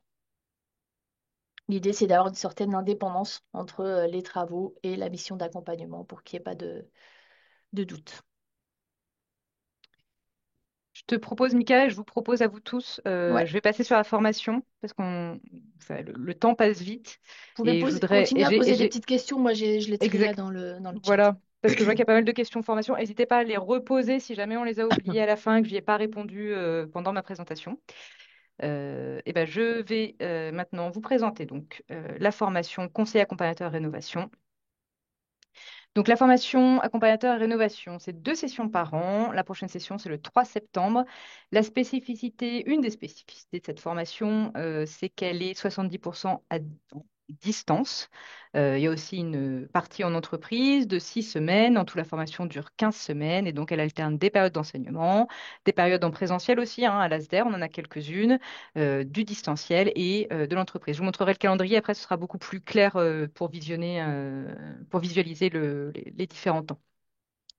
L'idée, c'est d'avoir une certaine indépendance entre les travaux et la mission d'accompagnement pour qu'il n'y ait pas de doute. Je te propose, Mika, et je vous propose à vous tous, Ouais. je vais passer sur la formation parce le temps passe vite Vous pouvez et je voudrais, continuer à et poser des j'ai, petites questions. Moi, je les trierai exact, dans le chat. voilà, parce que je vois qu'il y a pas mal de questions formation. N'hésitez pas à les reposer si jamais on les a oubliées à la fin et que je n'y ai pas répondu pendant ma présentation. Et ben, je vais maintenant vous présenter donc la formation conseiller accompagnateur rénovation. Donc la formation accompagnateur rénovation, c'est 2 sessions par an. La prochaine session, c'est le 3 septembre. Une des spécificités de cette formation, c'est qu'elle est 70% à distance. Il y a aussi une partie en entreprise de 6 semaines. En tout, la formation dure 15 semaines et donc elle alterne des périodes d'enseignement, des périodes en présentiel aussi, à l'ASDER, on en a quelques-unes, du distanciel et de l'entreprise. Je vous montrerai le calendrier, après ce sera beaucoup plus clair pour visualiser les différents temps.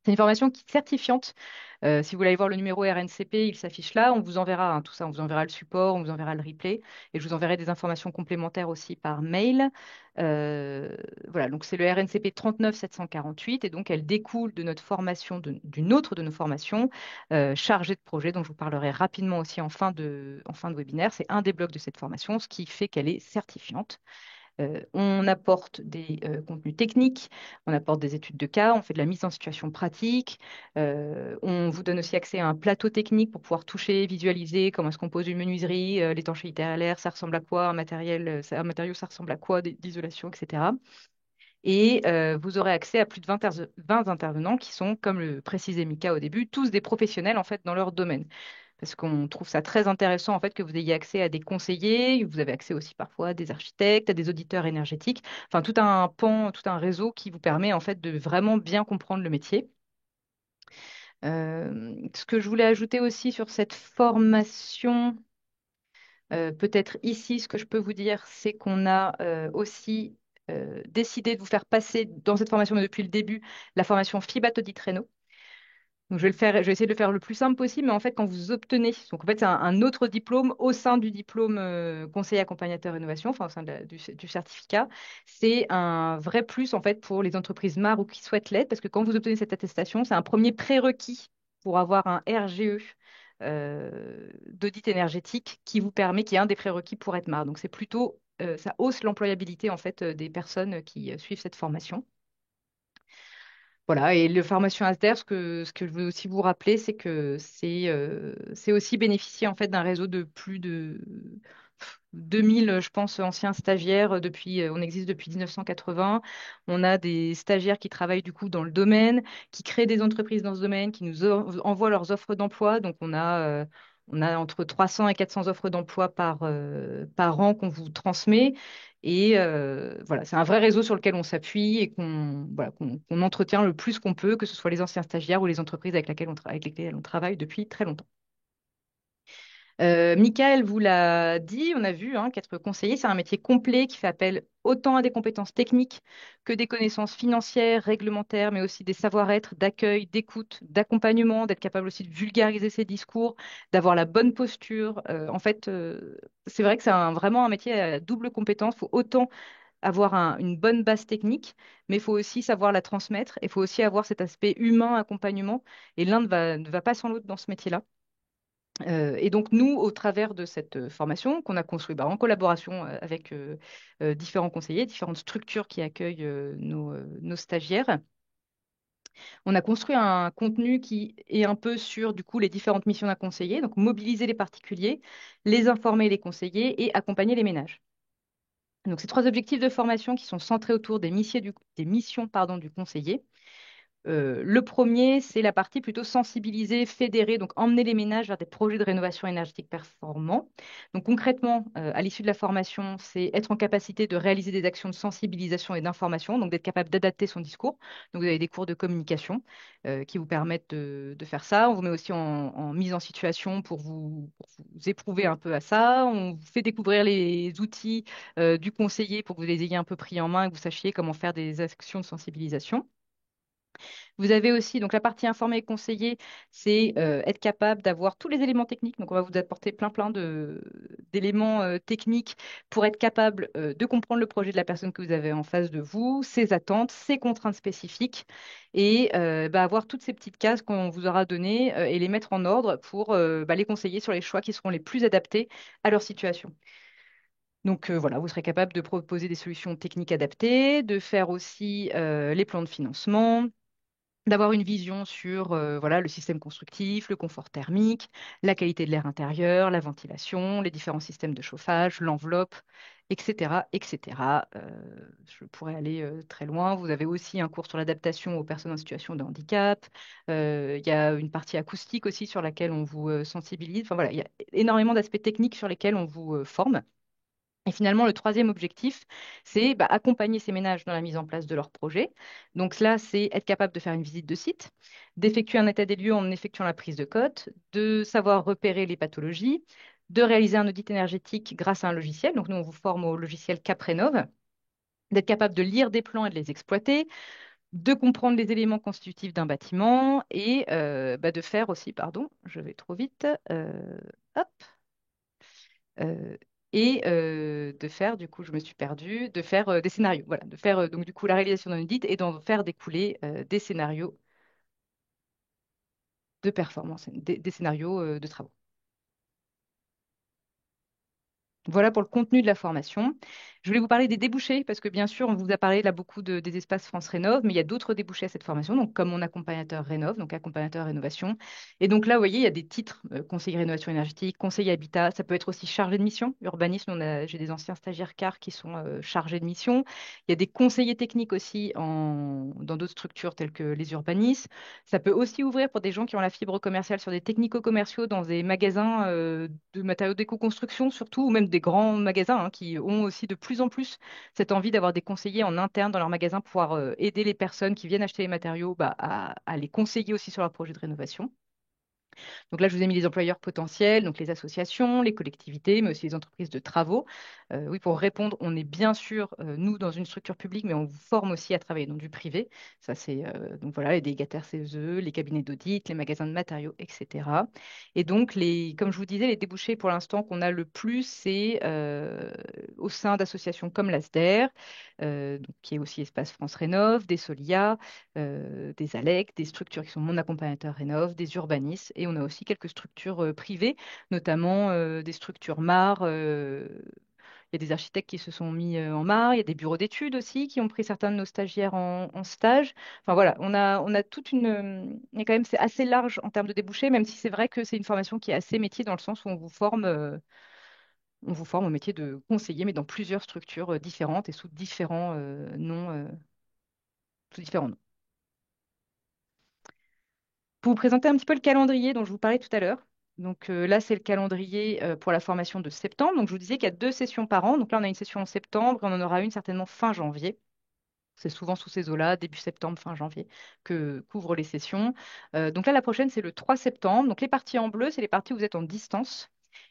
C'est une formation qui est certifiante. Si vous voulez aller voir le numéro RNCP, il s'affiche là. On vous enverra tout ça. On vous enverra le support, on vous enverra le replay. Et je vous enverrai des informations complémentaires aussi par mail. Voilà, donc c'est le RNCP 39748. Et donc, elle découle de notre formation, d'une autre de nos formations, chargée de projet, dont je vous parlerai rapidement aussi en fin de webinaire. C'est un des blocs de cette formation, ce qui fait qu'elle est certifiante. On apporte des contenus techniques, on apporte des études de cas, on fait de la mise en situation pratique. On vous donne aussi accès à un plateau technique pour pouvoir toucher, visualiser comment est-ce qu'on pose une menuiserie, l'étanchéité à l'air, ça ressemble à quoi, un matériau, ça ressemble à quoi, d'isolation, etc. Et vous aurez accès à plus de 20 intervenants qui sont, comme le précisait Mika au début, tous des professionnels en fait dans leur domaine. Parce qu'on trouve ça très intéressant en fait que vous ayez accès à des conseillers, vous avez accès aussi parfois à des architectes, à des auditeurs énergétiques, enfin tout un pan, tout un réseau qui vous permet en fait de vraiment bien comprendre le métier. Ce que je voulais ajouter aussi sur cette formation, peut-être ici, ce que je peux vous dire, c'est qu'on a aussi décidé de vous faire passer dans cette formation, mais depuis le début, la formation FIBA Audit Reno. Donc, je vais essayer de le faire le plus simple possible, mais en fait, quand vous obtenez, donc en fait, c'est un autre diplôme au sein du diplôme conseiller accompagnateur innovation, enfin au sein du certificat, c'est un vrai plus en fait pour les entreprises MAR ou qui souhaitent l'être, parce que quand vous obtenez cette attestation, c'est un premier prérequis pour avoir un RGE d'audit énergétique qui vous permet, qui est un des prérequis pour être MAR. Donc, c'est plutôt, ça hausse l'employabilité en fait des personnes qui suivent cette formation. Voilà, et le formation Asder, ce que je veux aussi vous rappeler, c'est que c'est aussi bénéficier en fait d'un réseau de plus de 2000, je pense, anciens stagiaires on existe depuis 1980. On a des stagiaires qui travaillent du coup dans le domaine, qui créent des entreprises dans ce domaine, qui nous envoient leurs offres d'emploi. Donc on a entre 300 et 400 offres d'emploi par an qu'on vous transmet. Et voilà, c'est un vrai réseau sur lequel on s'appuie et qu'on entretient le plus qu'on peut, que ce soit les anciens stagiaires ou les entreprises avec lesquelles on travaille depuis très longtemps. Michael vous l'a dit, on a vu qu'être conseiller, c'est un métier complet qui fait appel autant à des compétences techniques que des connaissances financières, réglementaires, mais aussi des savoir-être, d'accueil, d'écoute, d'accompagnement, d'être capable aussi de vulgariser ses discours, d'avoir la bonne posture. En fait, c'est vrai que c'est vraiment un métier à double compétence. Il faut autant avoir une bonne base technique, mais il faut aussi savoir la transmettre et il faut aussi avoir cet aspect humain, accompagnement. Et l'un ne va pas sans l'autre dans ce métier-là. Et donc, nous, au travers de cette formation qu'on a construite en collaboration avec différents conseillers, différentes structures qui accueillent nos stagiaires, on a construit un contenu qui est un peu sur, du coup, les différentes missions d'un conseiller, donc mobiliser les particuliers, les informer les conseillers et accompagner les ménages. Donc, ces trois objectifs de formation qui sont centrés autour des missions, pardon, du conseiller. Le premier, c'est la partie plutôt sensibiliser, fédérer, donc emmener les ménages vers des projets de rénovation énergétique performants. Donc concrètement, à l'issue de la formation, c'est être en capacité de réaliser des actions de sensibilisation et d'information, donc d'être capable d'adapter son discours. Donc vous avez des cours de communication qui vous permettent de faire ça. On vous met aussi en mise en situation pour vous éprouver un peu à ça. On vous fait découvrir les outils du conseiller pour que vous les ayez un peu pris en main et que vous sachiez comment faire des actions de sensibilisation. Vous avez aussi donc la partie informée et conseillée, c'est être capable d'avoir tous les éléments techniques. Donc, on va vous apporter plein d'éléments techniques pour être capable de comprendre le projet de la personne que vous avez en face de vous, ses attentes, ses contraintes spécifiques, et avoir toutes ces petites cases qu'on vous aura données et les mettre en ordre pour les conseiller sur les choix qui seront les plus adaptés à leur situation. Donc voilà, vous serez capable de proposer des solutions techniques adaptées, de faire aussi les plans de financement, d'avoir une vision sur voilà, le système constructif, le confort thermique, la qualité de l'air intérieur, la ventilation, les différents systèmes de chauffage, l'enveloppe, etc., etc. Je pourrais aller très loin. Vous avez aussi un cours sur l'adaptation aux personnes en situation de handicap. Il y a une partie acoustique aussi sur laquelle on vous sensibilise. Enfin voilà, il y a énormément d'aspects techniques sur lesquels on vous forme. Et finalement, le troisième objectif, c'est accompagner ces ménages dans la mise en place de leur projet. Donc cela, c'est être capable de faire une visite de site, d'effectuer un état des lieux en effectuant la prise de cote, de savoir repérer les pathologies, de réaliser un audit énergétique grâce à un logiciel. Donc nous, on vous forme au logiciel CapRénov, d'être capable de lire des plans et de les exploiter, de comprendre les éléments constitutifs d'un bâtiment et de faire aussi, pardon, je vais trop vite, hop, euh, et de faire, du coup, je me suis perdue, de faire des scénarios. Voilà, de faire donc du coup la réalisation d'un audit et d'en faire découler des scénarios de performance, des scénarios de travaux. Voilà pour le contenu de la formation. Je voulais vous parler des débouchés parce que bien sûr, on vous a parlé là beaucoup des espaces France Rénov, mais il y a d'autres débouchés à cette formation, donc comme mon accompagnateur Rénov, donc accompagnateur rénovation. Et donc là, vous voyez, il y a des titres conseiller rénovation énergétique, conseiller habitat, ça peut être aussi chargé de mission. Urbanisme, j'ai des anciens stagiaires CAR qui sont chargés de mission. Il y a des conseillers techniques aussi dans d'autres structures telles que les urbanismes. Ça peut aussi ouvrir pour des gens qui ont la fibre commerciale sur des technico-commerciaux dans des magasins de matériaux d'éco-construction surtout, ou même des grands magasins hein, qui ont aussi de plus en plus cette envie d'avoir des conseillers en interne dans leur magasin pour pouvoir aider les personnes qui viennent acheter les matériaux bah, à les conseiller aussi sur leur projet de rénovation. Donc là, je vous ai mis les employeurs potentiels, donc les associations, les collectivités, mais aussi les entreprises de travaux. Oui, pour répondre, on est bien sûr, nous, dans une structure publique, mais on vous forme aussi à travailler dans du privé. Ça, c'est donc voilà, les délégataires CESE, les cabinets d'audit, les magasins de matériaux, etc. Et donc, comme je vous disais, les débouchés pour l'instant qu'on a le plus, c'est au sein d'associations comme l'ASDER, donc, qui est aussi Espace France Rénov, des Solia, des ALEC, des structures qui sont Mon Accompagnateur Rénov, des urbanistes, et on a aussi quelques structures privées, notamment des structures MAR. Il y a des architectes qui se sont mis en MAR, il y a des bureaux d'études aussi qui ont pris certains de nos stagiaires en stage. Enfin voilà, on a toute une. Il y a quand même, c'est assez large en termes de débouchés, même si c'est vrai que c'est une formation qui est assez métier dans le sens où on vous forme au métier de conseiller, mais dans plusieurs structures différentes et sous différents noms. Sous différents noms. Pour vous présenter un petit peu le calendrier dont je vous parlais tout à l'heure. Donc là, c'est le calendrier pour la formation de septembre. Donc je vous disais qu'il y a 2 sessions par an. Donc là, on a une session en septembre et on en aura une certainement fin janvier. C'est souvent sous ces eaux-là, début septembre, fin janvier, que couvrent les sessions. Donc là, la prochaine, c'est le 3 septembre. Donc les parties en bleu, c'est les parties où vous êtes en distance.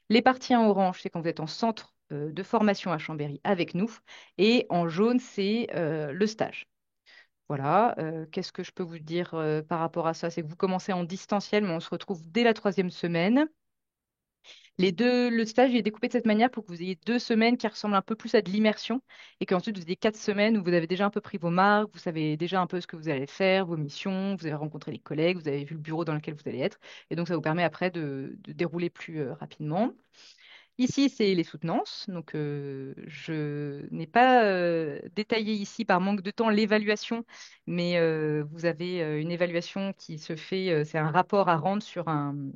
Les parties en orange, c'est quand vous êtes en centre de formation à Chambéry avec nous. Et en jaune, c'est le stage. Voilà, qu'est-ce que je peux vous dire par rapport à ça? C'est que vous commencez en distanciel, mais on se retrouve dès la troisième semaine. Le stage il est découpé de cette manière pour que vous ayez 2 semaines qui ressemblent un peu plus à de l'immersion et qu'ensuite vous ayez 4 semaines où vous avez déjà un peu pris vos marques, vous savez déjà un peu ce que vous allez faire, vos missions, vous avez rencontré les collègues, vous avez vu le bureau dans lequel vous allez être. Et donc ça vous permet après de dérouler plus rapidement. Ici, c'est les soutenances. Donc, je n'ai pas détaillé ici par manque de temps l'évaluation, mais vous avez une évaluation qui se fait, c'est un rapport à rendre sur une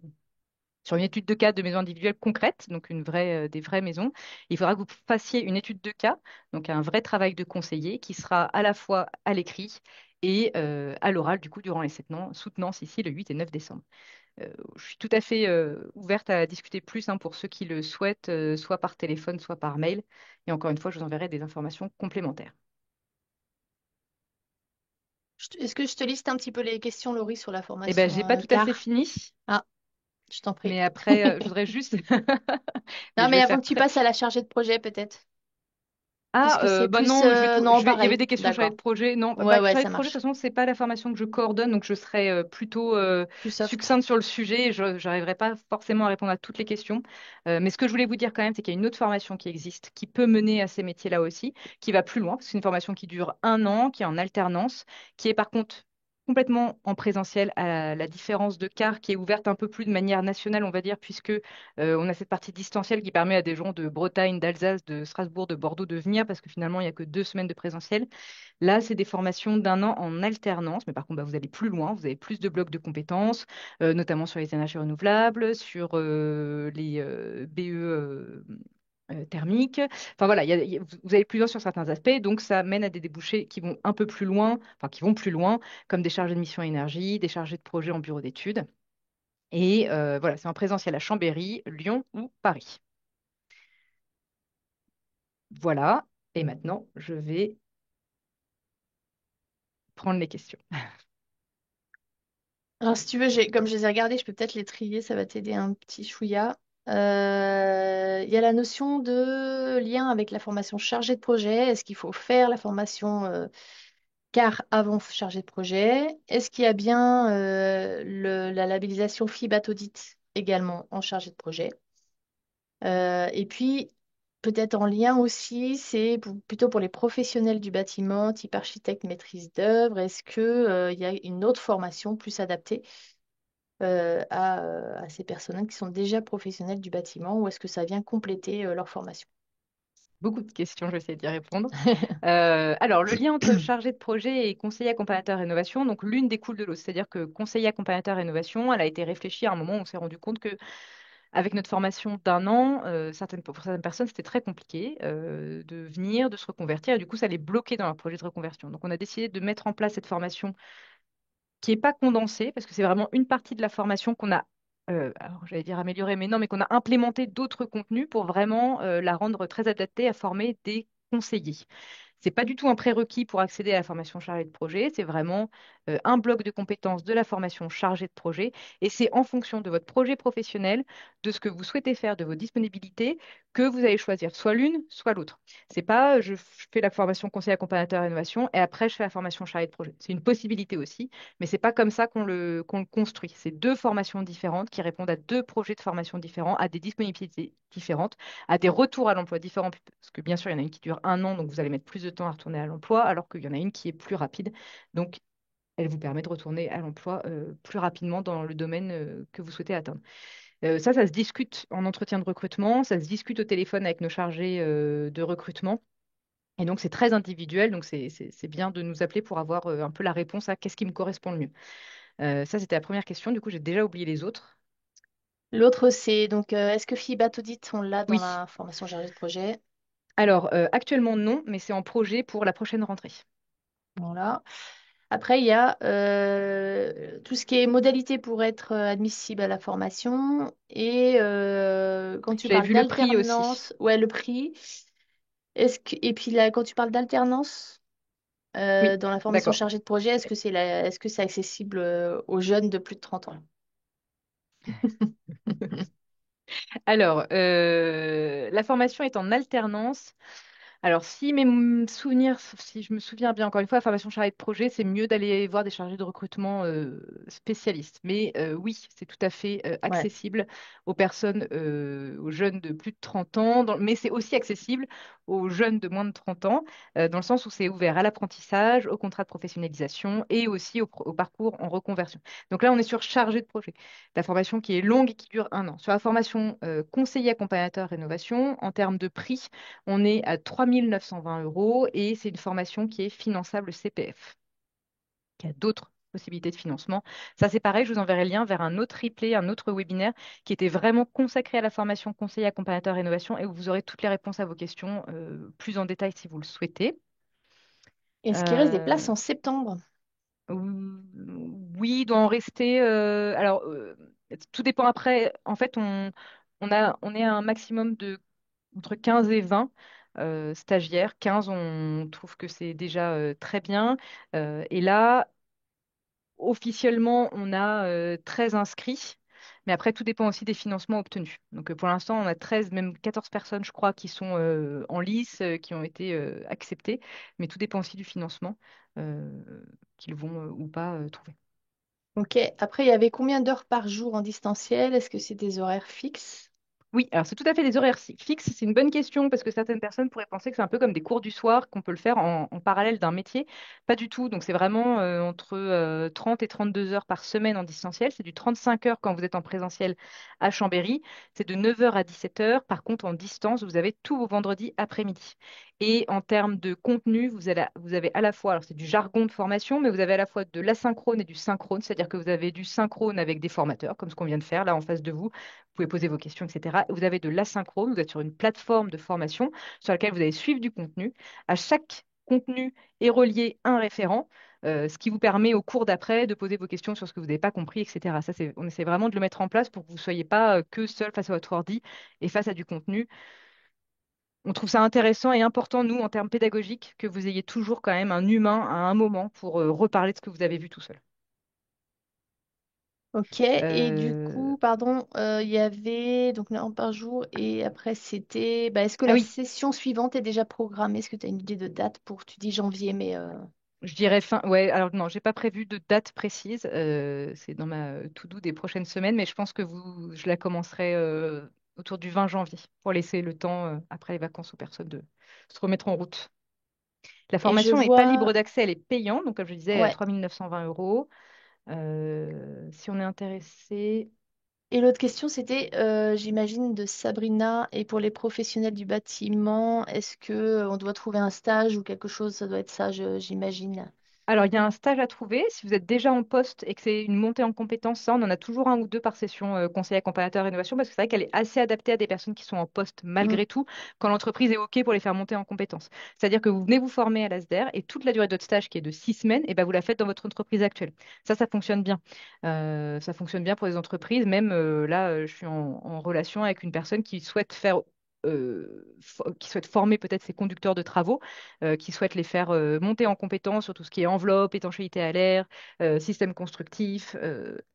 étude de cas de maison individuelle concrète, donc des vraies maisons. Il faudra que vous fassiez une étude de cas, donc un vrai travail de conseiller qui sera à la fois à l'écrit et à l'oral, du coup, durant les soutenances ici, le 8 et 9 décembre. Je suis tout à fait ouverte à discuter plus hein, pour ceux qui le souhaitent, soit par téléphone, soit par mail. Et encore une fois, je vous enverrai des informations complémentaires. Est-ce que je te liste un petit peu les questions, Laurie, sur la Eh ben, formation j'ai pas tout à fait CAR? fini, Ah, je t'en prie. mais après, je voudrais juste, mais Non, je mais vais avant faire que tu très. passes à la chargée de projet, peut-être. Ah, Puisque c'est bah plus... non, Non, il y avait pareil. des questions chargées de D'accord. projet. Non, Ouais, bah, ouais, chargée de ça projet, de toute marche. façon, c'est pas la formation que je coordonne, donc je serai plutôt Plus soft. succincte sur le sujet. Et je n'arriverai pas forcément à répondre à toutes les questions. Mais ce que je voulais vous dire quand même, c'est qu'il y a une autre formation qui existe, qui peut mener à ces métiers-là aussi, qui va plus loin. C'est une formation qui dure un an, qui est en alternance, qui est par contre complètement en présentiel, à la différence de CAR, qui est ouverte un peu plus de manière nationale, on va dire, puisque on a cette partie distancielle qui permet à des gens de Bretagne, d'Alsace, de Strasbourg, de Bordeaux de venir parce que finalement, il n'y a que 2 semaines de présentiel. Là, c'est des formations d'un an en alternance, mais par contre, bah, vous allez plus loin, vous avez plus de blocs de compétences, notamment sur les énergies renouvelables, sur les BE. Thermiques. Enfin voilà, vous avez plus loin sur certains aspects, donc ça mène à des débouchés qui vont un peu plus loin, enfin qui vont plus loin, comme des chargés de mission énergie, des chargés de projet en bureau d'études. Et voilà, c'est en présentiel à Chambéry, Lyon ou Paris. Voilà. Et maintenant, je vais prendre les questions. Alors, si tu veux, comme je les ai regardés, je peux peut-être les trier, ça va t'aider un petit chouïa. Il y a la notion de lien avec la formation chargée de projet. Est-ce qu'il faut faire la formation CAR avant chargé de projet? Est-ce qu'il y a bien la labellisation FIBAT Audit également en chargé de projet? Et puis, peut-être en lien aussi, c'est plutôt pour les professionnels du bâtiment, type architecte, maîtrise d'œuvre. Est-ce que, il y a une autre formation plus adaptée à ces personnes qui sont déjà professionnels du bâtiment ou est-ce que ça vient compléter leur formation? Beaucoup de questions, je vais essayer d'y répondre. Alors, le lien entre chargé de projet et conseiller accompagnateur rénovation, donc l'une découle de l'autre. C'est-à-dire que conseiller accompagnateur rénovation, elle a été réfléchie à un moment où on s'est rendu compte que avec notre formation d'un an, pour certaines personnes, c'était très compliqué de venir, de se reconvertir, et du coup, ça les bloquait dans leur projet de reconversion. Donc, on a décidé de mettre en place cette formation qui n'est pas condensée, parce que c'est vraiment une partie de la formation qu'on a alors j'allais dire améliorer, mais non, mais qu'on a implémenté d'autres contenus pour vraiment la rendre très adaptée à former des conseillers. C'est pas du tout un prérequis pour accéder à la formation chargée de projet, c'est vraiment un bloc de compétences de la formation chargée de projet et c'est en fonction de votre projet professionnel, de ce que vous souhaitez faire, de vos disponibilités, que vous allez choisir soit l'une, soit l'autre. C'est pas je fais la formation conseiller accompagnateur innovation et après je fais la formation chargée de projet. C'est une possibilité aussi, mais c'est pas comme ça qu'on le construit. C'est deux formations différentes qui répondent à deux projets de formation différents, à des disponibilités différentes, à des retours à l'emploi différents, parce que bien sûr, il y en a une qui dure un an, donc vous allez mettre plus de temps à retourner à l'emploi, alors qu'il y en a une qui est plus rapide. Donc, elle vous permet de retourner à l'emploi plus rapidement dans le domaine que vous souhaitez atteindre. Ça se discute en entretien de recrutement, ça se discute au téléphone avec nos chargés de recrutement. Et donc, c'est très individuel, donc c'est bien de nous appeler pour avoir un peu la réponse à qu'est-ce qui me correspond le mieux. Ça, c'était la première question. Du coup, j'ai déjà oublié les autres. L'autre, c'est donc, est-ce que FIBAT Audit, on l'a dans Oui. la formation chargée de projet? Alors, actuellement, non, mais c'est en projet pour la prochaine rentrée. Voilà. Après, il y a tout ce qui est modalité pour être admissible à la formation. Et quand tu J'avais parles vu le prix aussi. d'alternance, ouais, le prix. Et puis là, quand tu parles d'alternance Oui, dans la formation d'accord. chargée de projet, est-ce que c'est accessible aux jeunes de plus de 30 ans? Alors, la formation est en alternance. Alors, si souvenirs, si je me souviens bien, encore une fois, la formation chargée de projet, c'est mieux d'aller voir des chargés de recrutement spécialistes. Mais oui, c'est tout à fait Ouais. accessible aux personnes, aux jeunes de plus de 30 ans, mais c'est aussi accessible aux jeunes de moins de 30 ans, dans le sens où c'est ouvert à l'apprentissage, au contrat de professionnalisation et aussi au parcours en reconversion. Donc là, on est sur chargé de projet. La formation qui est longue et qui dure un an. Sur la formation conseiller accompagnateur rénovation, en termes de prix, on est à 3 920 € et c'est une formation qui est finançable CPF. Il y a d'autres possibilités de financement. Ça, c'est pareil, je vous enverrai le lien vers un autre replay, un autre webinaire qui était vraiment consacré à la formation conseiller accompagnateur rénovation et où vous aurez toutes les réponses à vos questions plus en détail si vous le souhaitez. Est-ce qu'il reste des places Euh, en septembre? Oui, il doit en rester. Alors, tout dépend après. En fait, on est à un maximum de entre 15 et 20 stagiaires. 15, on trouve que c'est déjà très bien. Et là, officiellement, on a 13 inscrits. Mais après, tout dépend aussi des financements obtenus. Donc, pour l'instant, on a 13, même 14 personnes, je crois, qui sont en lice, qui ont été acceptées. Mais tout dépend aussi du financement euh, qu'ils vont ou pas trouver. Ok. Après, il y avait combien d'heures par jour en distanciel? Est-ce que c'est des horaires fixes? Oui, alors c'est tout à fait des horaires fixes. C'est une bonne question parce que certaines personnes pourraient penser que c'est un peu comme des cours du soir, qu'on peut le faire en parallèle d'un métier. Pas du tout. Donc c'est vraiment entre 30 et 32 heures par semaine en distanciel. C'est du 35 heures quand vous êtes en présentiel à Chambéry. C'est de 9 heures à 17 heures. Par contre, en distance, vous avez tous vos vendredis après-midi. Et en termes de contenu, vous avez à la fois, alors c'est du jargon de formation, mais vous avez à la fois de l'asynchrone et du synchrone, c'est-à-dire que vous avez du synchrone avec des formateurs, comme ce qu'on vient de faire là en face de vous. Vous pouvez poser vos questions, etc. Vous avez de l'asynchrone, vous êtes sur une plateforme de formation sur laquelle vous allez suivre du contenu. À chaque contenu est relié un référent, ce qui vous permet au cours d'après de poser vos questions sur ce que vous n'avez pas compris, etc. On essaie vraiment de le mettre en place pour que vous ne soyez pas que seul face à votre ordi et face à du contenu. On trouve ça intéressant et important, nous, en termes pédagogiques, que vous ayez toujours quand même un humain à un moment pour reparler de ce que vous avez vu tout seul. Ok. Et du Euh, coup, pardon, il y avait donc 1 heure par jour et après c'était. Bah, est-ce que Ah la oui, session suivante est déjà programmée? Est-ce que tu as une idée de date pour, tu dis janvier, mais je dirais fin. Ouais, alors non, j'ai pas prévu de date précise. C'est dans ma to-do des prochaines semaines, mais je pense que je la commencerai autour du 20 janvier pour laisser le temps après les vacances aux personnes de se remettre en route. La et je formation n'est pas libre vois. d'accès, elle est payante. Donc, comme je disais, à Ouais. 3 920 €. Si on est intéressé. Et l'autre question, c'était, j'imagine, de Sabrina, et pour les professionnels du bâtiment, est-ce que on doit trouver un stage ou quelque chose? Ça doit être ça, j'imagine. Alors, il y a un stage à trouver. Si vous êtes déjà en poste et que c'est une montée en compétences, ça, on en a toujours un ou deux par session conseil accompagnateur innovation parce que c'est vrai qu'elle est assez adaptée à des personnes qui sont en poste Mm. malgré tout quand l'entreprise est OK pour les faire monter en compétences. C'est-à-dire que vous venez vous former à l'ASDER et toute la durée de votre stage qui est de 6 semaines, et ben, vous la faites dans votre entreprise actuelle. Ça fonctionne bien. Ça fonctionne bien pour les entreprises. Même là, je suis en relation avec une personne qui souhaite faire. Qui souhaite former peut-être ses conducteurs de travaux qui souhaitent les faire monter en compétences sur tout ce qui est enveloppe, étanchéité à l'air, système constructif,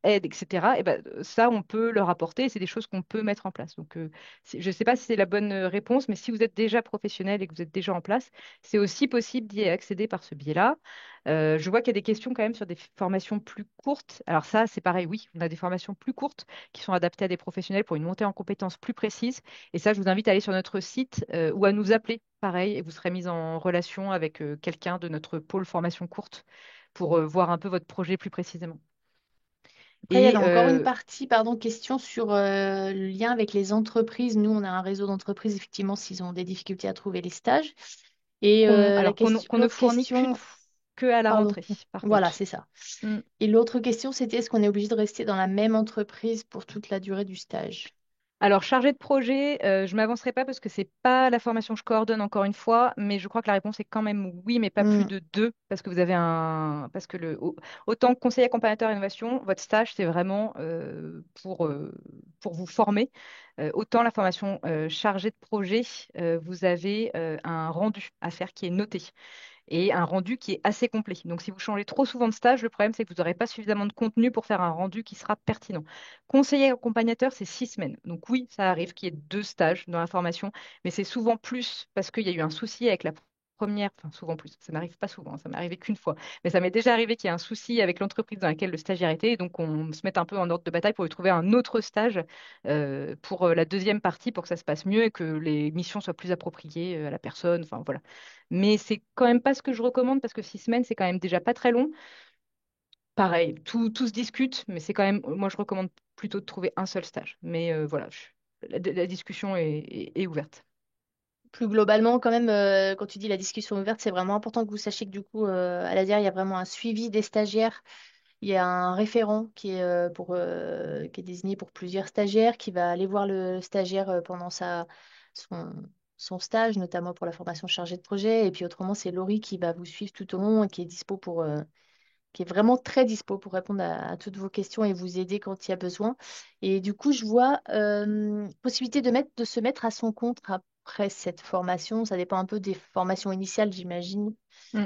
aide, etc. Et ben, ça, on peut leur apporter. C'est des choses qu'on peut mettre en place. Donc, je ne sais pas si c'est la bonne réponse, mais si vous êtes déjà professionnel et que vous êtes déjà en place, c'est aussi possible d'y accéder par ce biais-là. Je vois qu'il y a des questions quand même sur des formations plus courtes. Alors ça, c'est pareil, oui, on a des formations plus courtes qui sont adaptées à des professionnels pour une montée en compétences plus précise. Et ça, je vous invite à aller sur notre site ou à nous appeler, pareil, et vous serez mis en relation avec quelqu'un de notre pôle formation courte pour voir un peu votre projet plus précisément. Après, il y avait Et encore une partie, pardon, question sur le lien avec les entreprises. Nous, on a un réseau d'entreprises, effectivement, s'ils ont des difficultés à trouver les stages. Et la alors question, qu'on ne l'autre fournit question, que à la pardon, rentrée, par voilà, contre. c'est ça. Mm. Et l'autre question, c'était est-ce qu'on est obligé de rester dans la même entreprise pour toute la durée du stage? Alors, chargé de projet, je ne m'avancerai pas parce que c'est pas la formation que je coordonne encore une fois, mais je crois que la réponse est quand même oui, mais pas plus Hmm, de deux, parce que vous avez parce que autant que conseiller accompagnateur innovation, votre stage, c'est vraiment pour vous former. Autant la formation chargée de projet, vous avez un rendu à faire qui est noté et un rendu qui est assez complet. Donc, si vous changez trop souvent de stage, le problème, c'est que vous n'aurez pas suffisamment de contenu pour faire un rendu qui sera pertinent. Conseiller accompagnateur, c'est 6 semaines. Donc, oui, ça arrive qu'il y ait 2 stages dans la formation, mais c'est souvent plus parce qu'il y a eu un souci avec la première, enfin souvent plus, ça m'arrive pas souvent, ça m'est arrivé qu'une fois, mais ça m'est déjà arrivé qu'il y ait un souci avec l'entreprise dans laquelle le stagiaire était, et donc on se met un peu en ordre de bataille pour lui trouver un autre stage pour la deuxième partie, pour que ça se passe mieux et que les missions soient plus appropriées à la personne, enfin voilà. Mais c'est quand même pas ce que je recommande parce que 6 semaines, c'est quand même déjà pas très long. Pareil, tout se discute, mais c'est quand même, moi je recommande plutôt de trouver un seul stage. Mais voilà, la discussion est ouverte. Plus globalement, quand même, quand tu dis la discussion ouverte, c'est vraiment important que vous sachiez que du coup, à l'ASIR, il y a vraiment un suivi des stagiaires. Il y a un référent qui est désigné pour plusieurs stagiaires, qui va aller voir le stagiaire pendant son, son stage, notamment pour la formation chargée de projet. Et puis autrement, c'est Laurie qui va vous suivre tout au long et qui est dispo qui est vraiment très dispo pour répondre à toutes vos questions et vous aider quand il y a besoin. Et du coup, je vois possibilité de se mettre à son compte après cette formation. Ça dépend un peu des formations initiales, j'imagine. Mm.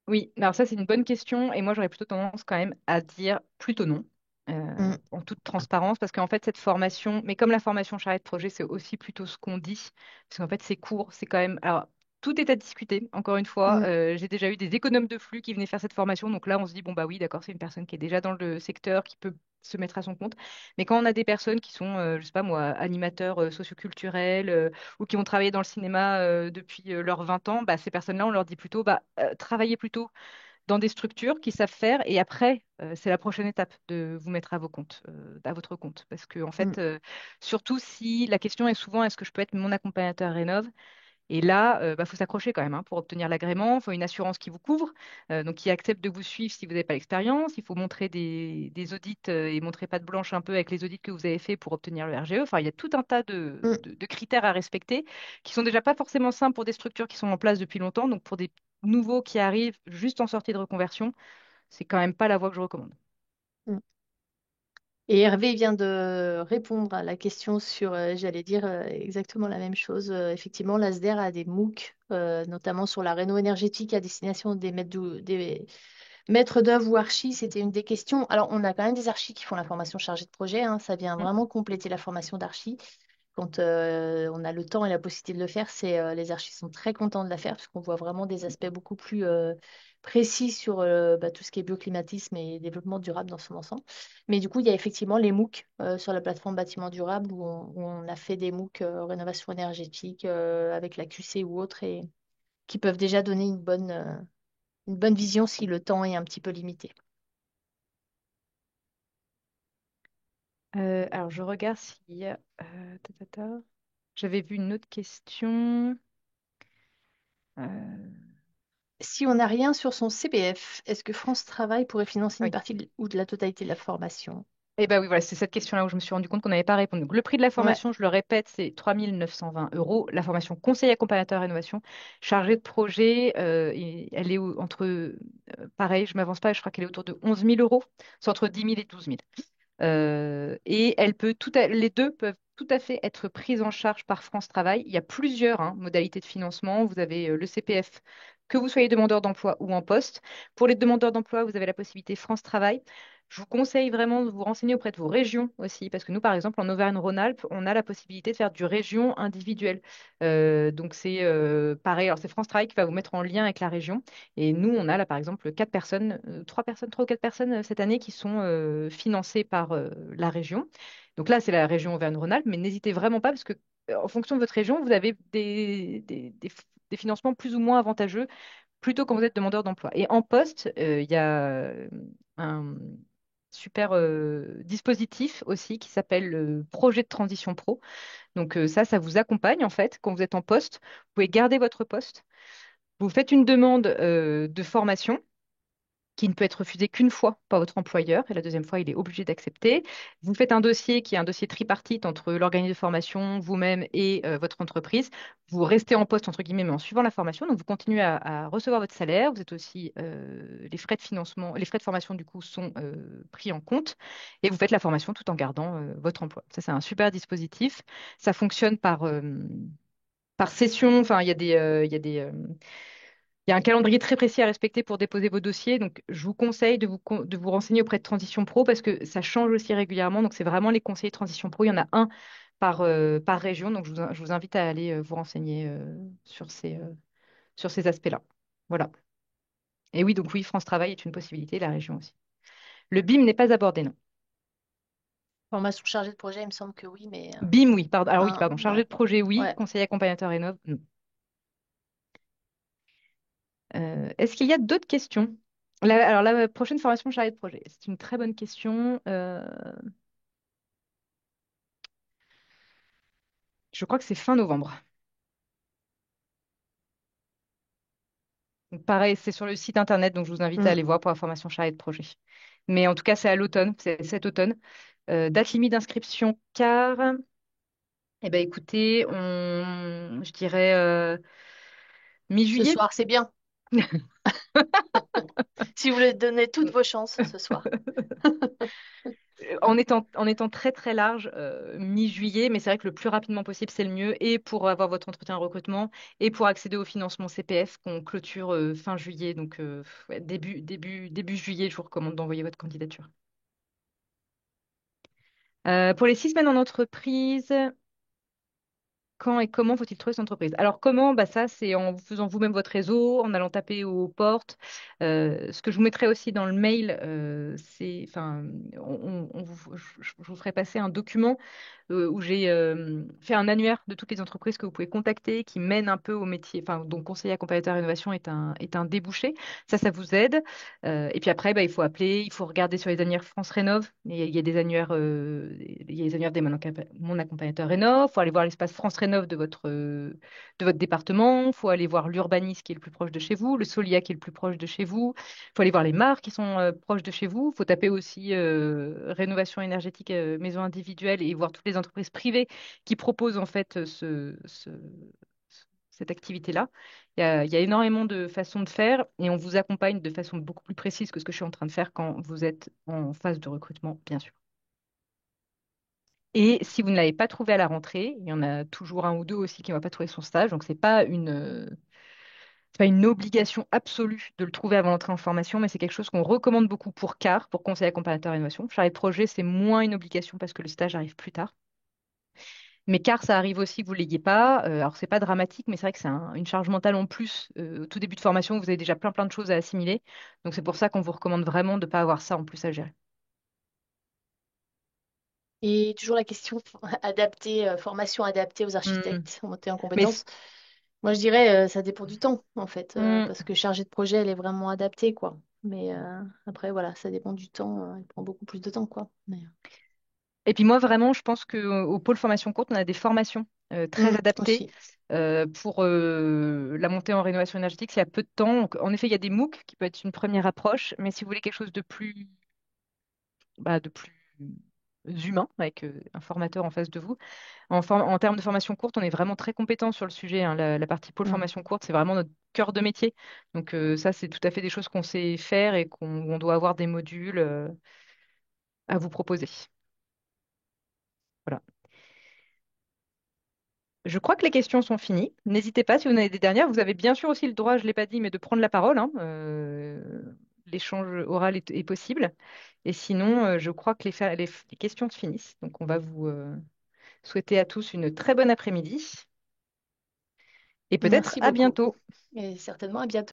Oui, alors ça c'est une bonne question et moi j'aurais plutôt tendance quand même à dire plutôt non, Mm, en toute transparence, parce qu'en fait cette formation, mais comme la formation charrette de projet, c'est aussi plutôt ce qu'on dit, parce qu'en fait c'est court, c'est quand même... Alors tout est à discuter, encore une fois, mm, j'ai déjà eu des économes de flux qui venaient faire cette formation, donc là on se dit bon bah oui d'accord c'est une personne qui est déjà dans le secteur, qui peut se mettre à son compte, mais quand on a des personnes qui sont, je sais pas moi, animateurs socioculturels, ou qui ont travaillé dans le cinéma depuis leurs 20 ans, bah, ces personnes-là, on leur dit plutôt, bah, travaillez plutôt dans des structures qui savent faire, et après, c'est la prochaine étape de vous mettre à vos comptes, à votre compte. Parce que, en mm, fait, surtout si la question est souvent, est-ce que je peux être mon accompagnateur Rénov? Et là, il faut s'accrocher quand même hein, pour obtenir l'agrément. Il faut une assurance qui vous couvre, donc qui accepte de vous suivre si vous n'avez pas l'expérience. Il faut montrer des audits et montrer patte blanche un peu avec les audits que vous avez fait pour obtenir le RGE. Enfin, il y a tout un tas mm, de critères à respecter qui sont déjà pas forcément simples pour des structures qui sont en place depuis longtemps. Donc, pour des nouveaux qui arrivent juste en sortie de reconversion, c'est quand même pas la voie que je recommande. mm. Et Hervé vient de répondre à la question sur, j'allais dire exactement la même chose. Effectivement, l'ASDER a des MOOC, notamment sur la réno énergétique à destination des maîtres d'œuvre ou archis. C'était une des questions. Alors, on a quand même des archis qui font la formation chargée de projet, hein. Ça vient Mm. vraiment compléter la formation d'archi. Quand on a le temps et la possibilité de le faire, les archis sont très contents de la faire parce qu'on voit vraiment des aspects beaucoup plus précis sur tout ce qui est bioclimatisme et développement durable dans son ensemble. Mais du coup, il y a effectivement les MOOC sur la plateforme Bâtiment Durable où on a fait des MOOC rénovation énergétique avec la QC ou autre et qui peuvent déjà donner une bonne vision si le temps est un petit peu limité. Alors, je regarde s'il y a... ta, ta, ta. J'avais vu une autre question. Si on n'a rien sur son CPF, est-ce que France Travail pourrait financer une Oui. partie ou de la totalité de la formation? Eh bien oui, voilà, c'est cette question-là où je me suis rendu compte qu'on n'avait pas répondu. Donc, le prix de la Ouais. formation, je le répète, c'est 3 920 euros. La formation conseiller accompagnateur rénovation, chargée de projet, elle est pareil, je m'avance pas, je crois qu'elle est autour de 11 000 euros. C'est entre 10 000 et 12 000. Et les deux peuvent tout à fait être prises en charge par France Travail. Il y a plusieurs modalités de financement. Vous avez le CPF, que vous soyez demandeur d'emploi ou en poste. Pour les demandeurs d'emploi, vous avez la possibilité France Travail. Je vous conseille vraiment de vous renseigner auprès de vos régions aussi, parce que nous, par exemple, en Auvergne-Rhône-Alpes, on a la possibilité de faire du région individuelle. Donc c'est pareil. Alors c'est France Travail qui va vous mettre en lien avec la région. Et nous, on a là, par exemple, trois ou quatre personnes cette année qui sont financées par la région. Donc là, c'est la région Auvergne-Rhône-Alpes, mais n'hésitez vraiment pas parce que en fonction de votre région, vous avez des financements plus ou moins avantageux, plutôt quand vous êtes demandeur d'emploi. Et en poste, il y a un super dispositif aussi qui s'appelle le projet de transition pro. Donc ça vous accompagne en fait quand vous êtes en poste. Vous pouvez garder votre poste. Vous faites une demande de formation qui ne peut être refusée qu'une fois par votre employeur, et la deuxième fois, il est obligé d'accepter. Vous faites un dossier qui est un dossier tripartite entre l'organisme de formation, vous-même et votre entreprise. Vous restez en poste, entre guillemets, mais en suivant la formation. Donc, vous continuez à recevoir votre salaire. Vous êtes aussi, les frais de financement, les frais de formation, du coup, sont pris en compte. Et vous faites la formation tout en gardant votre emploi. Ça, c'est un super dispositif. Ça fonctionne par session. Enfin, il y a un calendrier très précis à respecter pour déposer vos dossiers. Donc, je vous conseille de vous renseigner auprès de Transition Pro parce que ça change aussi régulièrement. Donc, c'est vraiment les conseillers de Transition Pro. Il y en a un par région. Donc, je vous invite à aller vous renseigner sur ces aspects-là. Voilà. Et oui, donc oui, France Travail est une possibilité, la région aussi. Le BIM n'est pas abordé, non. Formation chargée de projet, il me semble que oui, mais BIM, oui, pardon. Alors oui, pardon. Chargé non. de projet, oui. Ouais. Conseiller accompagnateur rénov, non. Est-ce qu'il y a d'autres questions? Alors, la prochaine formation chargée de projet, c'est une très bonne question. Je crois que c'est fin novembre. Donc, pareil, c'est sur le site internet, donc je vous invite à Mm. aller voir pour la formation chargée de projet. Mais en tout cas, c'est à l'automne, c'est cet automne. Date limite d'inscription car, eh ben, écoutez, je dirais Ce mi-juillet. soir, c'est bien. Si vous voulez donner toutes vos chances ce soir. En étant très très large, mi-juillet, mais c'est vrai que le plus rapidement possible, c'est le mieux, et pour avoir votre entretien de recrutement, et pour accéder au financement CPF qu'on clôture fin juillet, donc ouais, début juillet, je vous recommande d'envoyer votre candidature. Pour les 6 semaines en entreprise, quand et comment faut-il trouver son entreprise? Alors comment? Bah ça, c'est en faisant vous-même votre réseau, en allant taper aux portes. Ce que je vous mettrai aussi dans le mail, enfin, je vous ferai passer un document où j'ai fait un annuaire de toutes les entreprises que vous pouvez contacter, qui mènent un peu au métier, enfin, dont conseiller accompagnateur innovation est un débouché. Ça vous aide. Et puis après, bah, il faut appeler, il faut regarder sur les annuaires France Rénov. Il y a des annuaires, il y a les annuaires des Mon Accompagnateur Rénov. Il faut aller voir l'espace France Rénov de votre département. Il faut aller voir l'urbanisme qui est le plus proche de chez vous, le Solia qui est le plus proche de chez vous. Il faut aller voir les mares qui sont proches de chez vous. Il faut taper aussi rénovation énergétique maison individuelle et voir toutes les entreprises privées qui proposent en fait cette activité-là. Il y a énormément de façons de faire et on vous accompagne de façon beaucoup plus précise que ce que je suis en train de faire quand vous êtes en phase de recrutement, bien sûr. Et si vous ne l'avez pas trouvé à la rentrée, il y en a toujours un ou deux aussi qui n'ont pas trouvé son stage, donc c'est pas une obligation absolue de le trouver avant l'entrée en formation, mais c'est quelque chose qu'on recommande beaucoup pour CAR, pour conseil accompagnateur innovation. Chargé de projet, c'est moins une obligation parce que le stage arrive plus tard. Mais CAR, ça arrive aussi que vous ne l'ayez pas. Alors, c'est pas dramatique, mais c'est vrai que c'est une charge mentale en plus. Au tout début de formation, vous avez déjà plein plein de choses à assimiler. Donc, c'est pour ça qu'on vous recommande vraiment de ne pas avoir ça en plus à gérer. Et toujours la question adaptée, formation adaptée aux Hmm. architectes, montée en Mais compétences. Moi, je dirais, ça dépend du temps, en fait, hmm. parce que chargée de projet, elle est vraiment adaptée, quoi. Mais après, voilà, ça dépend du temps. Elle prend beaucoup plus de temps, quoi. Mais, Et puis moi, vraiment, je pense qu'au pôle formation courte, on a des formations très adapté Aussi. pour la montée en rénovation énergétique. C'est à peu de temps. Donc, en effet, il y a des MOOC qui peut être une première approche, mais si vous voulez quelque chose de plus humain, avec un formateur en face de vous. En termes de formation courte, on est vraiment très compétent sur le sujet, hein. La partie pôle Mm. formation courte, c'est vraiment notre cœur de métier. Donc ça, c'est tout à fait des choses qu'on sait faire et qu'on doit avoir des modules à vous proposer. Voilà. Je crois que les questions sont finies. N'hésitez pas si vous en avez des dernières. Vous avez bien sûr aussi le droit, je ne l'ai pas dit, mais de prendre la parole, hein. L'échange oral est possible. Et sinon, je crois que les questions se finissent. Donc on va vous souhaiter à tous une très bonne après-midi et peut-être Merci à beaucoup. bientôt. Et certainement à bientôt.